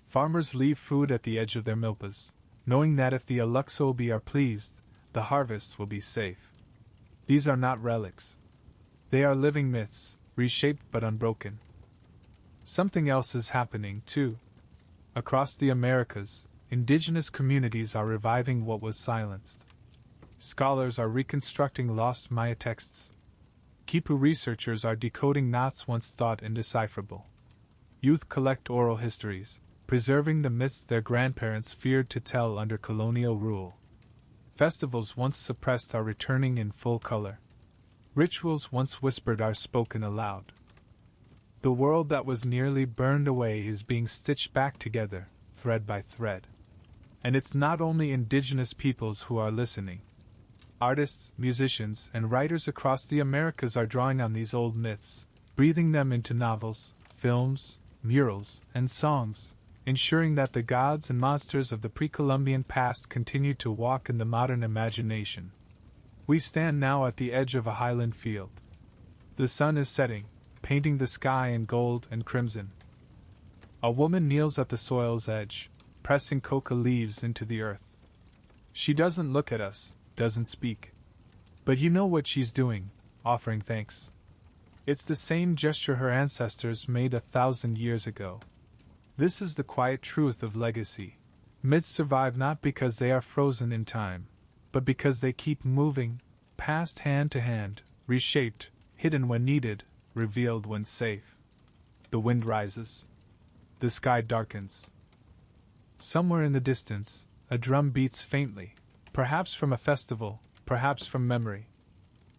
Farmers leave food at the edge of their milpas, knowing that if the Aluxobi are pleased, the harvest will be safe. These are not relics. They are living myths, reshaped but unbroken. Something else is happening, too. Across the Americas, indigenous communities are reviving what was silenced. Scholars are reconstructing lost Maya texts. Quipu researchers are decoding knots once thought indecipherable. Youth collect oral histories, preserving the myths their grandparents feared to tell under colonial rule. Festivals once suppressed are returning in full color. Rituals once whispered are spoken aloud. The world that was nearly burned away is being stitched back together, thread by thread. And it's not only indigenous peoples who are listening. Artists, musicians, and writers across the Americas are drawing on these old myths, breathing them into novels, films, murals, and songs, ensuring that the gods and monsters of the pre-Columbian past continue to walk in the modern imagination. We stand now at the edge of a highland field. The sun is setting, painting the sky in gold and crimson. A woman kneels at the soil's edge, pressing coca leaves into the earth. She doesn't look at us, doesn't speak. But you know what she's doing, offering thanks. It's the same gesture her ancestors made 1,000 years ago. This is the quiet truth of legacy. Myths survive not because they are frozen in time, but because they keep moving, passed hand to hand, reshaped, hidden when needed, revealed when safe. The wind rises. The sky darkens. Somewhere in the distance, a drum beats faintly. Perhaps from a festival, perhaps from memory.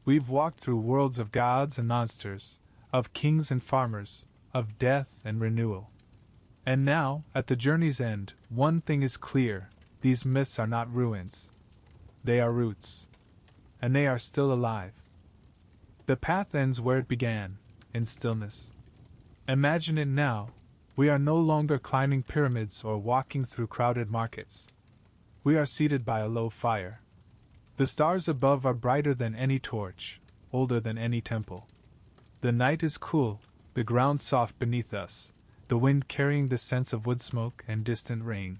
We've walked through worlds of gods and monsters, of kings and farmers, of death and renewal. And now, at the journey's end, one thing is clear: these myths are not ruins. They are roots. And they are still alive. The path ends where it began, in stillness. Imagine it now. We are no longer climbing pyramids or walking through crowded markets. We are seated by a low fire. The stars above are brighter than any torch, older than any temple. The night is cool, the ground soft beneath us, the wind carrying the scents of wood smoke and distant rain.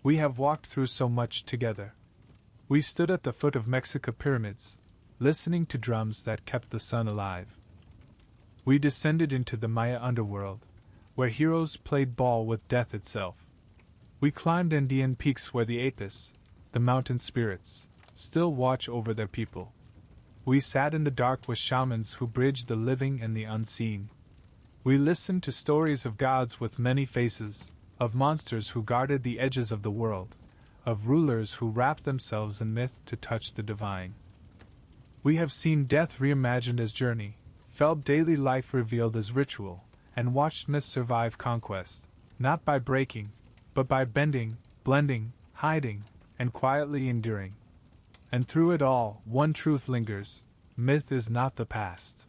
We have walked through so much together. We stood at the foot of Mexico pyramids, listening to drums that kept the sun alive. We descended into the Maya underworld, where heroes played ball with death itself. We climbed Andean peaks where the apus, the mountain spirits, still watch over their people. We sat in the dark with shamans who bridged the living and the unseen. We listened to stories of gods with many faces, of monsters who guarded the edges of the world, of rulers who wrapped themselves in myth to touch the divine. We have seen death reimagined as journey, felt daily life revealed as ritual, and watched myth survive conquest, not by breaking, but by bending, blending, hiding, and quietly enduring. And through it all, one truth lingers: myth is not the past.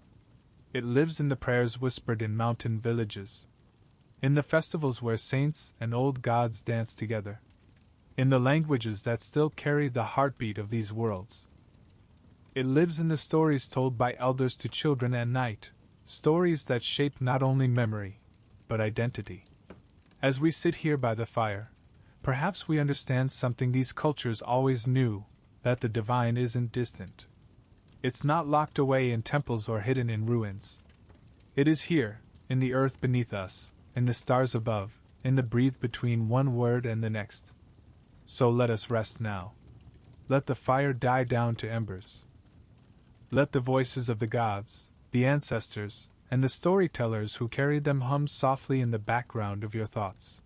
It lives in the prayers whispered in mountain villages, in the festivals where saints and old gods dance together, in the languages that still carry the heartbeat of these worlds. It lives in the stories told by elders to children at night, stories that shape not only memory, but identity. As we sit here by the fire, perhaps we understand something these cultures always knew: that the divine isn't distant. It's not locked away in temples or hidden in ruins. It is here, in the earth beneath us, in the stars above, in the breath between one word and the next. So let us rest now. Let the fire die down to embers. Let the voices of the gods, the ancestors, and the storytellers who carried them hum softly in the background of your thoughts.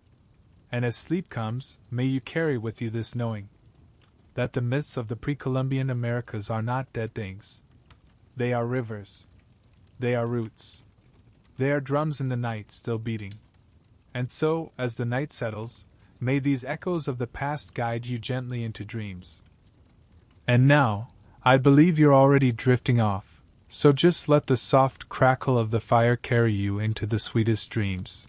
And as sleep comes, may you carry with you this knowing: that the myths of the pre-Columbian Americas are not dead things. They are rivers. They are roots. They are drums in the night still beating. And so, as the night settles, may these echoes of the past guide you gently into dreams. And now, I believe you're already drifting off, so just let the soft crackle of the fire carry you into the sweetest dreams.